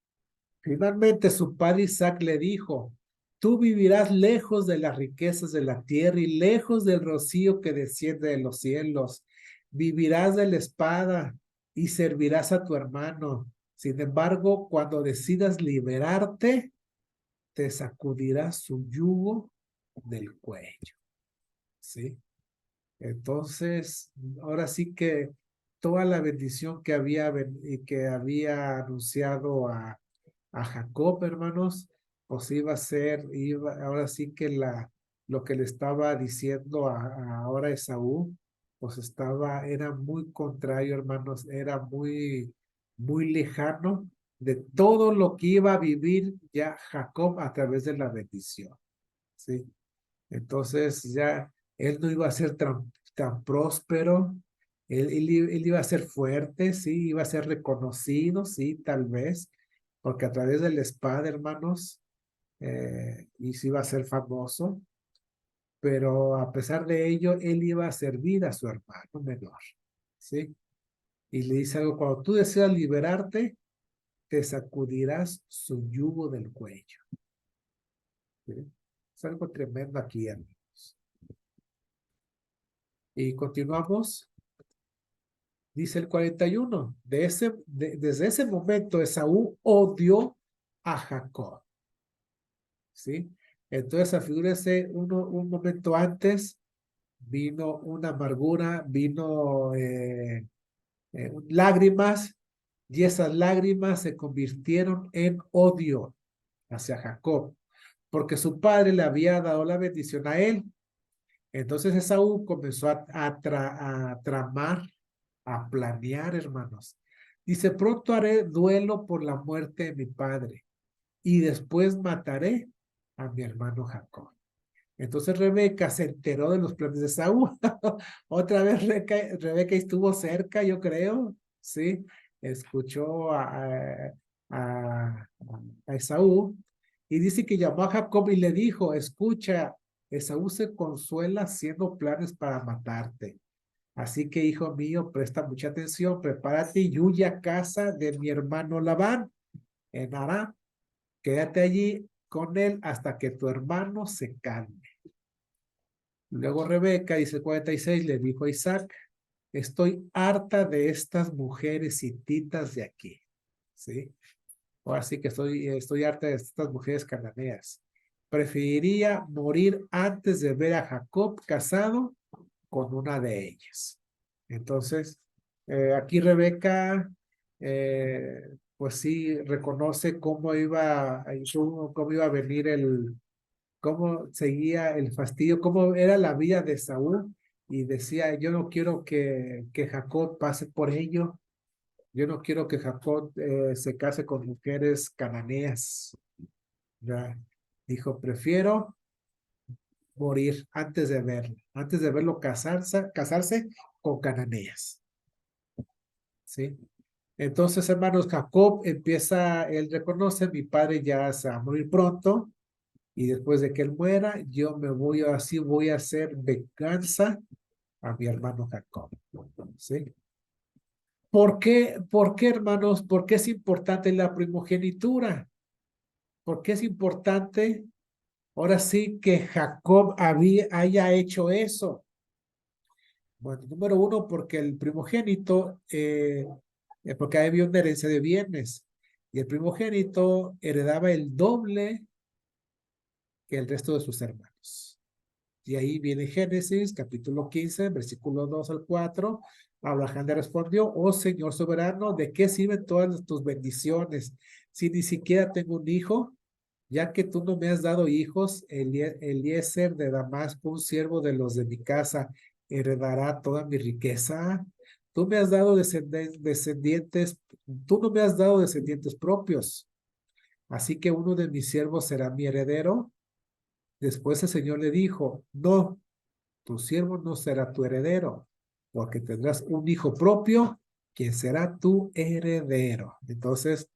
Finalmente su padre Isaac le dijo, tú vivirás lejos de las riquezas de la tierra y lejos del rocío que desciende de los cielos. Vivirás de la espada y servirás a tu hermano. Sin embargo, cuando decidas liberarte, te sacudirás su yugo del cuello. ¿Sí? Entonces, ahora sí que toda la bendición que había anunciado a Jacob, hermanos, pues iba a ser, ahora sí que lo que le estaba diciendo ahora Esaú, pues era muy contrario, hermanos, era muy lejano de todo lo que iba a vivir ya Jacob a través de la bendición, ¿sí? Entonces ya él no iba a ser tan próspero, él iba a ser fuerte, sí, iba a ser reconocido, sí, tal vez, porque a través de la espada, hermanos, y sí iba a ser famoso, pero a pesar de ello, él iba a servir a su hermano menor, sí. Y le dice algo, cuando tú deseas liberarte, te sacudirás su yugo del cuello. ¿Sí? Es algo tremendo aquí, hermanos. Y continuamos. Dice el 41, desde ese momento Esaú odió a Jacob, ¿sí? Entonces, afigúrese un momento antes, vino una amargura, vino lágrimas, y esas lágrimas se convirtieron en odio hacia Jacob, porque su padre le había dado la bendición a él. Entonces Esaú comenzó a tramar, a planear, hermanos. Dice, pronto haré duelo por la muerte de mi padre y después mataré a mi hermano Jacob. Entonces Rebeca se enteró de los planes de Esaú. Otra vez Rebeca estuvo cerca, yo creo, ¿sí? Escuchó a, a Esaú y dice que llamó a Jacob y le dijo, escucha, Esaú se consuela haciendo planes para matarte. Así que, hijo mío, presta mucha atención, prepárate y huye a casa de mi hermano Labán en Aram. Quédate allí con él hasta que tu hermano se calme. Luego Rebeca, dice 46, le dijo a Isaac, estoy harta de estas mujeres hititas de aquí. ¿Sí? O así que estoy harta de estas mujeres cananeas. Preferiría morir antes de ver a Jacob casado con una de ellas. Entonces, aquí Rebeca, pues sí, reconoce cómo iba a venir cómo seguía el fastidio, cómo era la vida de Saúl, y decía, yo no quiero que Jacob pase por ello, Yo no quiero que Jacob se case con mujeres cananeas. Ya dijo, prefiero morir antes de verlo casarse con cananeas. ¿Sí? Entonces, hermanos, Jacob empieza, él reconoce, mi padre ya se va a morir pronto, y después de que él muera, yo me voy, así voy a hacer venganza a mi hermano Jacob. ¿Sí? ¿Por qué, hermanos? ¿Por qué es importante la primogenitura? ¿Por qué es importante, ahora sí, que Jacob haya hecho eso? Bueno, número uno, porque el primogénito, porque había una herencia de bienes, y el primogénito heredaba el doble que el resto de sus hermanos. Y ahí viene Génesis, capítulo 15, versículo 2 al 4. Abraham le respondió, oh Señor soberano, ¿de qué sirven todas tus bendiciones si ni siquiera tengo un hijo? Ya que tú no me has dado hijos, Eliezer de Damasco, un siervo de los de mi casa, heredará toda mi riqueza. Tú me has dado descendientes, tú no me has dado descendientes propios, así que uno de mis siervos será mi heredero. Después el Señor le dijo, no, tu siervo no será tu heredero, porque tendrás un hijo propio, quien será tu heredero. Entonces,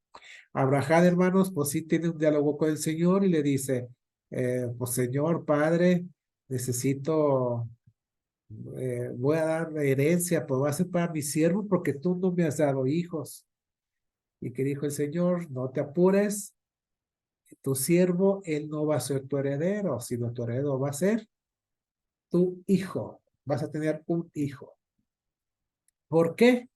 Abraham, hermanos, pues sí tiene un diálogo con el Señor y le dice, pues Señor, Padre, necesito, voy a dar herencia, pues va a ser para mi siervo porque tú no me has dado hijos. Y que dijo el Señor, no te apures, tu siervo, él no va a ser tu heredero, sino tu heredero va a ser tu hijo. Vas a tener un hijo. ¿Por qué?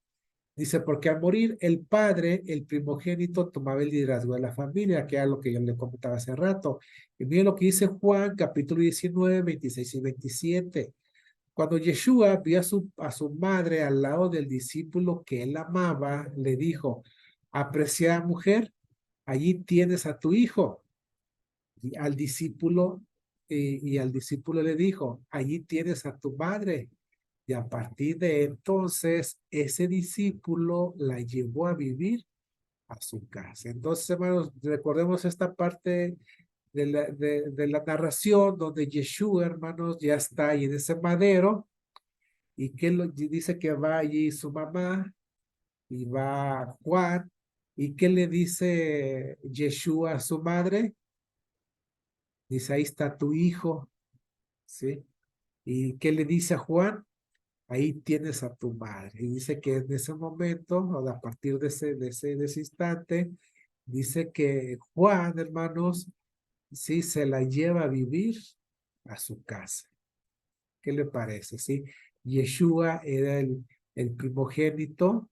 Dice, porque al morir el padre, el primogénito tomaba el liderazgo de la familia, que era lo que yo le comentaba hace rato. Y miren lo que dice Juan, capítulo 19, 26 y 27. Cuando Yeshua vio a su madre al lado del discípulo que él amaba, le dijo, apreciada mujer, allí tienes a tu hijo. Y al discípulo le dijo, allí tienes a tu madre. Y a partir de entonces, ese discípulo la llevó a vivir a su casa. Entonces, hermanos, recordemos esta parte de la narración donde Yeshua, hermanos, ya está ahí en ese madero y que dice que va allí su mamá y va Juan. ¿Y qué le dice Yeshua a su madre? Dice, ahí está tu hijo, ¿sí? ¿Y qué le dice a Juan? Ahí tienes a tu madre. Y dice que en ese momento, o a partir de ese instante, dice que Juan, hermanos, sí se la lleva a vivir a su casa. ¿Qué le parece? Sí, Yeshua era el primogénito.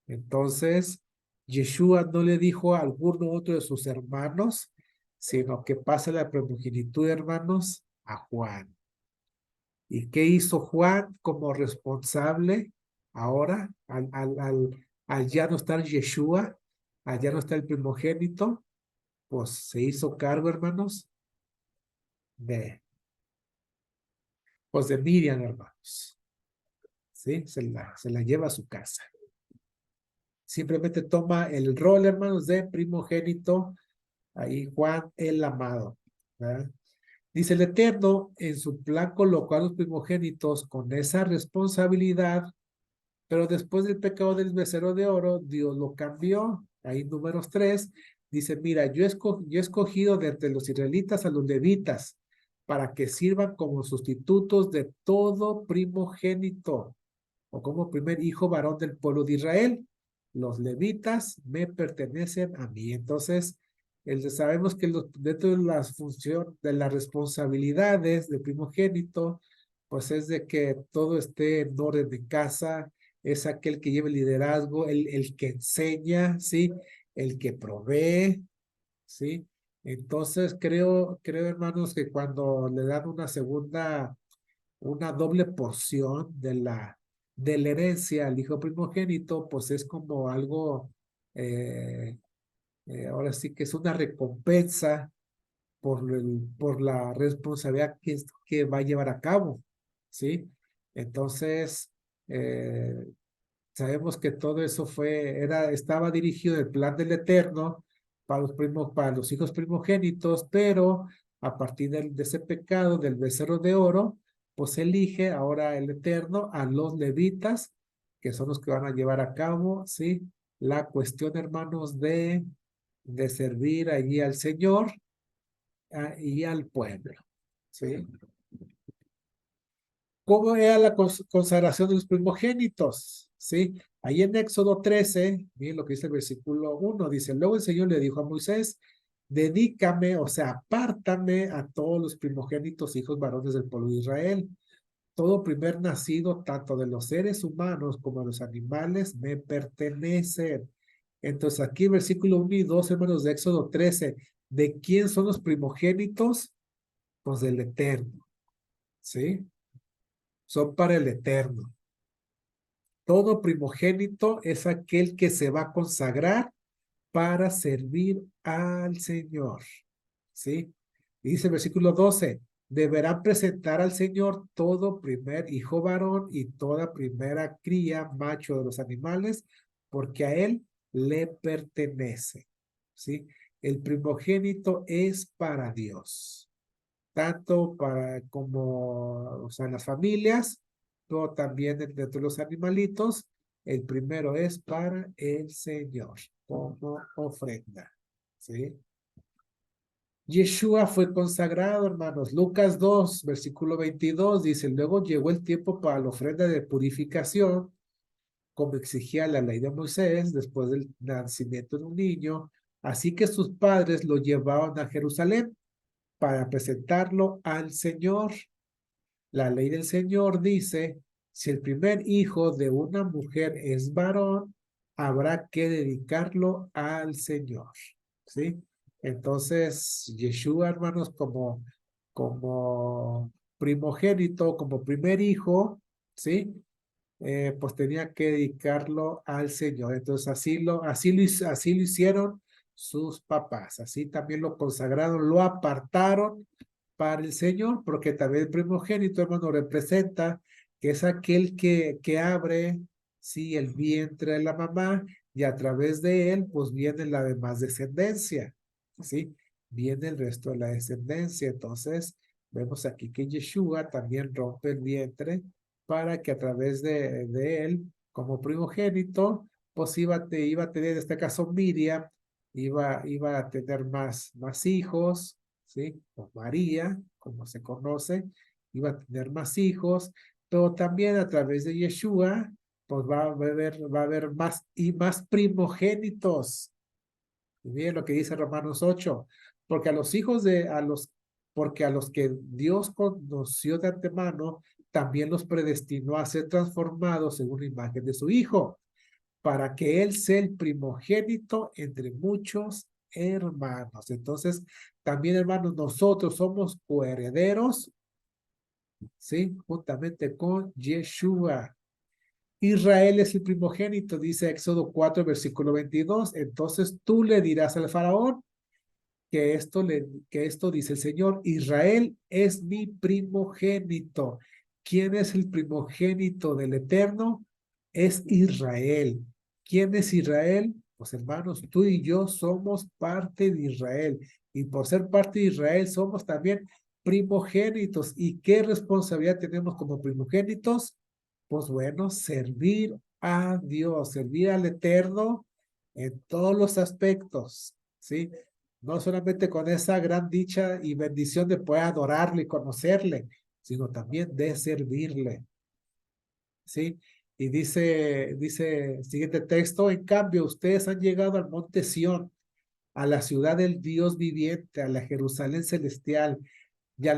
Entonces, Yeshua no le dijo a alguno otro de sus hermanos, sino que pasa la primogenitura, hermanos, a Juan. ¿Y qué hizo Juan como responsable ahora al ya no estar Yeshua, al ya no estar el primogénito? Pues se hizo cargo, hermanos, de, pues de Miriam, hermanos. ¿Sí? Se la lleva a su casa. Simplemente toma el rol, hermanos, de primogénito, ahí Juan el amado. ¿Verdad? Dice el Eterno, en su plan colocó a los primogénitos con esa responsabilidad. Pero después del pecado del becerro de oro, Dios lo cambió. Ahí números 3 dice, mira, yo he escogido de entre los israelitas a los levitas para que sirvan como sustitutos de todo primogénito o como primer hijo varón del pueblo de Israel. Los levitas me pertenecen a mí. Entonces, sabemos que dentro de las funciones, de las responsabilidades del primogénito, pues es de que todo esté en orden de casa, es aquel que lleva el liderazgo, el que enseña, ¿sí? El que provee, ¿sí? Entonces creo, hermanos, que cuando le dan una doble porción de la herencia al hijo primogénito, pues es como algo, eh, ahora sí que es una recompensa por la responsabilidad que va a llevar a cabo, ¿sí? Entonces, eh, Sabemos que todo eso estaba dirigido en el plan del Eterno para los hijos primogénitos, pero a partir de ese pecado del becerro de oro, pues elige ahora el Eterno a los levitas, que son los que van a llevar a cabo, ¿sí? La cuestión, hermanos, de servir allí al Señor y al pueblo, ¿sí? ¿Cómo era la consagración de los primogénitos? ¿Sí? Ahí en Éxodo 13, miren lo que dice el versículo 1, dice, luego el Señor le dijo a Moisés, dedícame, o sea, apártame a todos los primogénitos hijos varones del pueblo de Israel. Todo primer nacido, tanto de los seres humanos como de los animales, me pertenecen. Entonces aquí versículo 1 y 2, hermanos, de Éxodo 13, ¿de quién son los primogénitos? Pues del Eterno, ¿sí? Son para el Eterno. Todo primogénito es aquel que se va a consagrar para servir al Señor. ¿Sí? Y dice el versículo 12, deberán presentar al Señor todo primer hijo varón y toda primera cría macho de los animales, porque a él le pertenece. ¿Sí? El primogénito es para Dios, tanto para como, o sea, en las familias, pero también dentro de los animalitos. El primero es para el Señor, como ofrenda, ¿sí? Yeshua fue consagrado, hermanos. Lucas 2, versículo 22, dice, luego llegó el tiempo para la ofrenda de purificación, como exigía la ley de Moisés, después del nacimiento de un niño. Así que sus padres lo llevaban a Jerusalén para presentarlo al Señor. La ley del Señor dice, si el primer hijo de una mujer es varón, habrá que dedicarlo al Señor, ¿sí? Entonces, Yeshua, hermanos, como primogénito, como primer hijo, ¿sí? Pues tenía que dedicarlo al Señor. Entonces, así lo hicieron sus papás. Así también lo consagraron, lo apartaron para el Señor, porque también el primogénito, hermano, representa que es aquel que abre, sí, el vientre de la mamá y a través de él, pues viene la demás descendencia, ¿sí? Viene el resto de la descendencia. Entonces, vemos aquí que Yeshua también rompe el vientre para que a través de él, como primogénito, pues iba a tener, en este caso, Miriam, iba a tener más hijos, ¿sí? O María, como se conoce, iba a tener más hijos, pero también a través de Yeshua, pues va a haber más y más primogénitos. Y miren lo que dice Romanos 8, porque a los hijos porque a los que Dios conoció de antemano, también los predestinó a ser transformados según la imagen de su Hijo, para que Él sea el primogénito entre muchos hermanos. Entonces, también, hermanos, nosotros somos coherederos, ¿sí? Juntamente con Yeshua. Israel es el primogénito, dice Éxodo 4, versículo 22. Entonces tú le dirás al faraón que esto dice el Señor, Israel es mi primogénito. ¿Quién es el primogénito del Eterno? Es Israel. ¿Quién es Israel? Pues hermanos, tú y yo somos parte de Israel. Y por ser parte de Israel somos también primogénitos. ¿Y qué responsabilidad tenemos como primogénitos? Pues bueno, servir a Dios, servir al Eterno en todos los aspectos, ¿sí? No solamente con esa gran dicha y bendición de poder adorarle y conocerle, sino también de servirle, ¿sí? Y dice, siguiente texto, en cambio, ustedes han llegado al monte Sión, a la ciudad del Dios viviente, a la Jerusalén celestial, y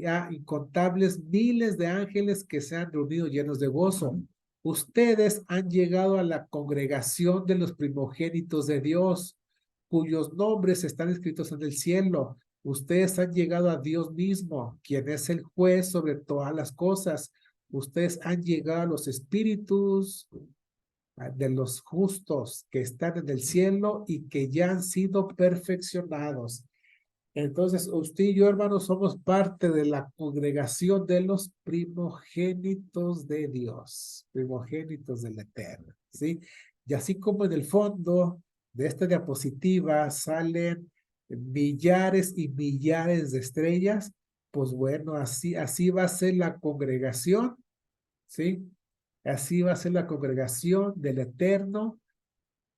a incontables miles de ángeles que se han reunido llenos de gozo. Ustedes han llegado a la congregación de los primogénitos de Dios, cuyos nombres están escritos en el cielo. Ustedes han llegado a Dios mismo, quien es el juez sobre todas las cosas. Ustedes han llegado a los espíritus de los justos que están en el cielo y que ya han sido perfeccionados. Entonces, usted y yo, hermanos, somos parte de la congregación de los primogénitos de Dios, primogénitos del Eterno, ¿sí? Y así como en el fondo de esta diapositiva salen millares y millares de estrellas, pues bueno, así va a ser la congregación, ¿sí? Así va a ser la congregación del Eterno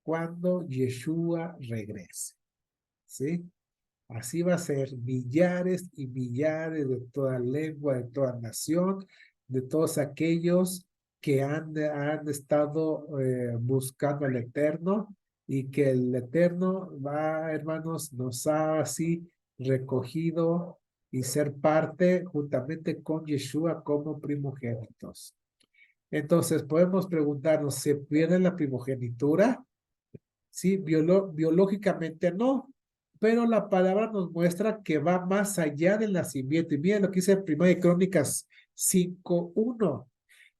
cuando Yeshua regrese, ¿sí? Así va a ser millares y millares de toda lengua, de toda nación, de todos aquellos que han estado buscando al Eterno y que el Eterno va, hermanos, nos ha así recogido y ser parte juntamente con Yeshua como primogénitos. Entonces podemos preguntarnos, ¿se pierde la primogenitura? Sí, biológicamente no, pero la palabra nos muestra que va más allá del nacimiento. Y miren lo que dice Primera de Crónicas 5:1.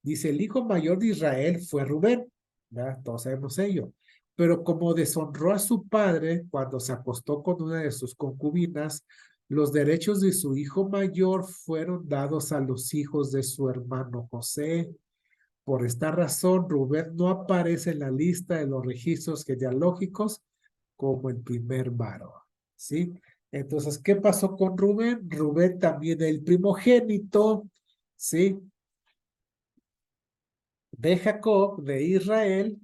Dice, el hijo mayor de Israel fue Rubén, ¿verdad? Todos sabemos ello. Pero como deshonró a su padre cuando se acostó con una de sus concubinas, los derechos de su hijo mayor fueron dados a los hijos de su hermano José. Por esta razón, Rubén no aparece en la lista de los registros genealógicos como el primer varón, ¿sí? Entonces, ¿qué pasó con Rubén? Rubén también el primogénito, ¿sí? De Jacob, de Israel.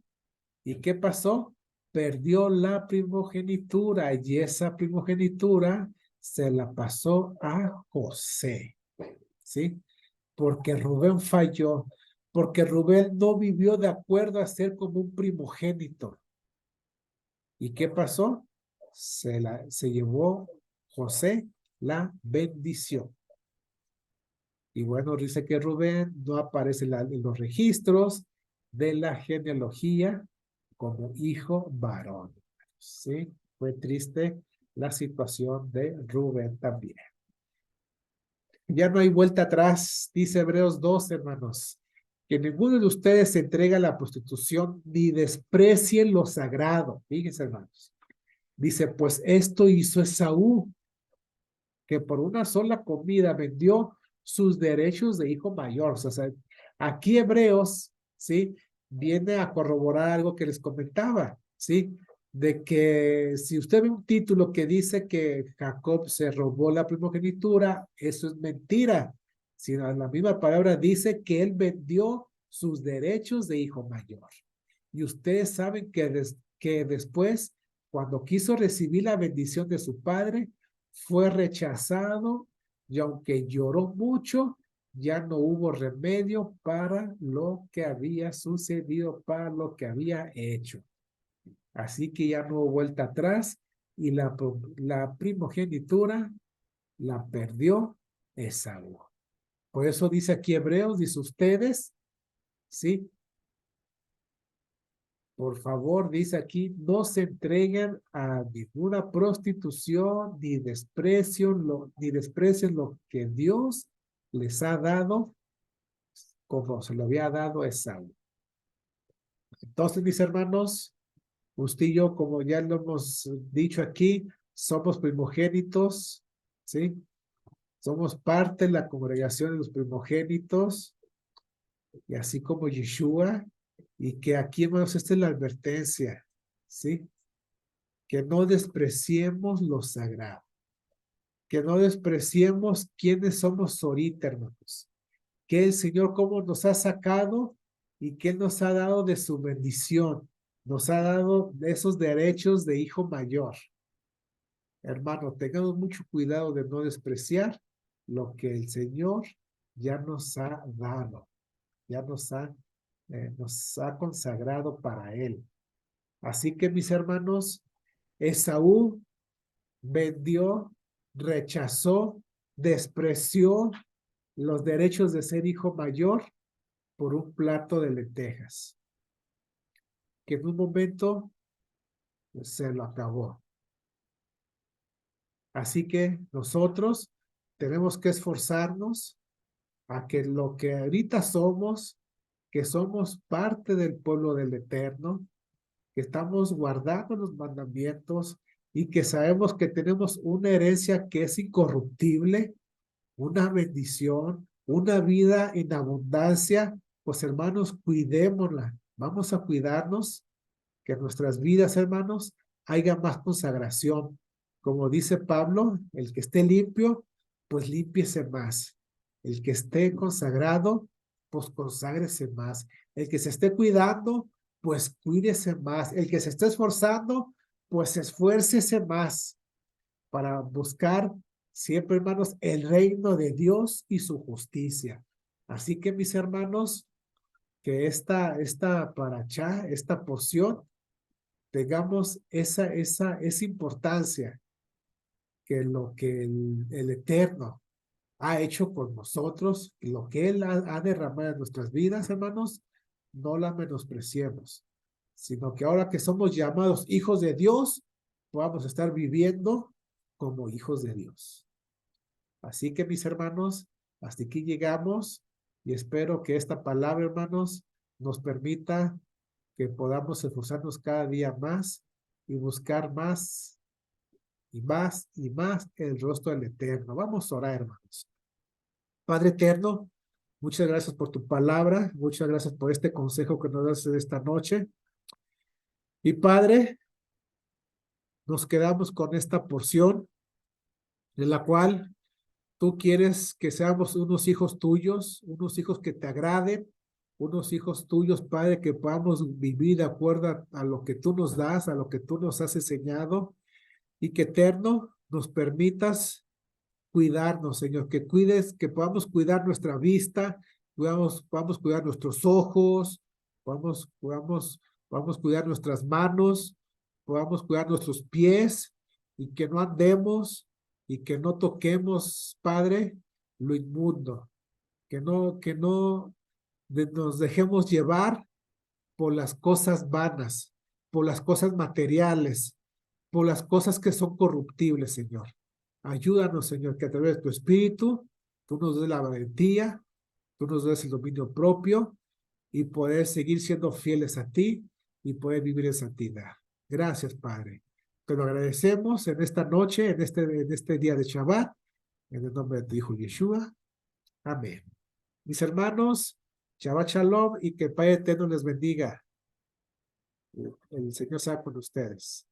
¿Y qué pasó? Perdió la primogenitura y esa primogenitura se la pasó a José, ¿sí? Porque Rubén falló, porque Rubén no vivió de acuerdo a ser como un primogénito. ¿Y qué pasó? Se llevó José la bendición. Y bueno, dice que Rubén no aparece en los registros de la genealogía como hijo varón. Sí, fue triste la situación de Rubén también. Ya no hay vuelta atrás, dice Hebreos 2, hermanos. Que ninguno de ustedes se entregue a la prostitución ni desprecie lo sagrado. Fíjense, hermanos. Dice, pues esto hizo Esaú, que por una sola comida vendió sus derechos de hijo mayor. O sea, aquí Hebreos, ¿sí? Viene a corroborar algo que les comentaba, ¿sí? De que si usted ve un título que dice que Jacob se robó la primogenitura, eso es mentira. Sino la misma palabra dice que él vendió sus derechos de hijo mayor. Y ustedes saben que después, cuando quiso recibir la bendición de su padre, fue rechazado y aunque lloró mucho, ya no hubo remedio para lo que había sucedido, para lo que había hecho. Así que ya no hubo vuelta atrás y la primogenitura la perdió Esaú. Por eso dice aquí Hebreos, dice ustedes, ¿sí? Por favor, dice aquí, no se entreguen a ninguna prostitución, ni desprecien lo que Dios les ha dado, como se lo había dado a Esaú. Entonces, mis hermanos, usted y yo, como ya lo hemos dicho aquí, somos primogénitos, ¿sí? Somos parte de la congregación de los primogénitos, y así como Yeshua, y que aquí, hermanos, esta es la advertencia, ¿sí? Que no despreciemos lo sagrado, que no despreciemos quiénes somos ahorita, hermanos, que el Señor cómo nos ha sacado y que nos ha dado de su bendición, nos ha dado de esos derechos de hijo mayor. Hermano, tengamos mucho cuidado de no despreciar lo que el Señor ya nos ha dado, ya nos ha consagrado para Él. Así que mis hermanos, Esaú vendió, rechazó, despreció los derechos de ser hijo mayor por un plato de lentejas, que en un momento se lo acabó. Así que nosotros tenemos que esforzarnos a que lo que ahorita somos, que somos parte del pueblo del Eterno, que estamos guardando los mandamientos, y que sabemos que tenemos una herencia que es incorruptible, una bendición, una vida en abundancia, pues hermanos, cuidémosla. Vamos a cuidarnos, que en nuestras vidas, hermanos, haya más consagración. Como dice Pablo, el que esté limpio, pues límpiese más. El que esté consagrado, pues conságrese más. El que se esté cuidando, pues cuídese más. El que se esté esforzando, pues esfuércese más para buscar siempre, hermanos, el reino de Dios y su justicia. Así que, mis hermanos, que esta paracha, esta porción, tengamos esa importancia que lo que el Eterno ha hecho con nosotros, lo que Él ha derramado en nuestras vidas, hermanos, no la menospreciemos, sino que ahora que somos llamados hijos de Dios, podamos estar viviendo como hijos de Dios. Así que, mis hermanos, hasta aquí llegamos y espero que esta palabra, hermanos, nos permita que podamos esforzarnos cada día más y buscar más y más y más el rostro del Eterno. Vamos a orar, hermanos. Padre eterno, muchas gracias por tu palabra, muchas gracias por este consejo que nos das esta noche. Y Padre, nos quedamos con esta porción en la cual tú quieres que seamos unos hijos tuyos, unos hijos que te agraden, unos hijos tuyos, Padre, que podamos vivir de acuerdo a lo que tú nos das, a lo que tú nos has enseñado, y que eterno nos permitas cuidarnos, Señor, que cuides, que podamos cuidar nuestra vista, podamos cuidar nuestros ojos, podamos cuidar nuestras manos, podamos cuidar nuestros pies y que no andemos y que no toquemos, Padre, lo inmundo, que no nos dejemos llevar por las cosas vanas, por las cosas materiales, por las cosas que son corruptibles, Señor. Ayúdanos, Señor, que a través de tu Espíritu, tú nos des la valentía, tú nos des el dominio propio y poder seguir siendo fieles a ti y poder vivir en santidad. Gracias, Padre. Te lo agradecemos en esta noche, en este día de Shabbat, en el nombre de tu Hijo Yeshua. Amén. Mis hermanos, Shabbat Shalom y que el Padre Eterno les bendiga. El Señor sea con ustedes.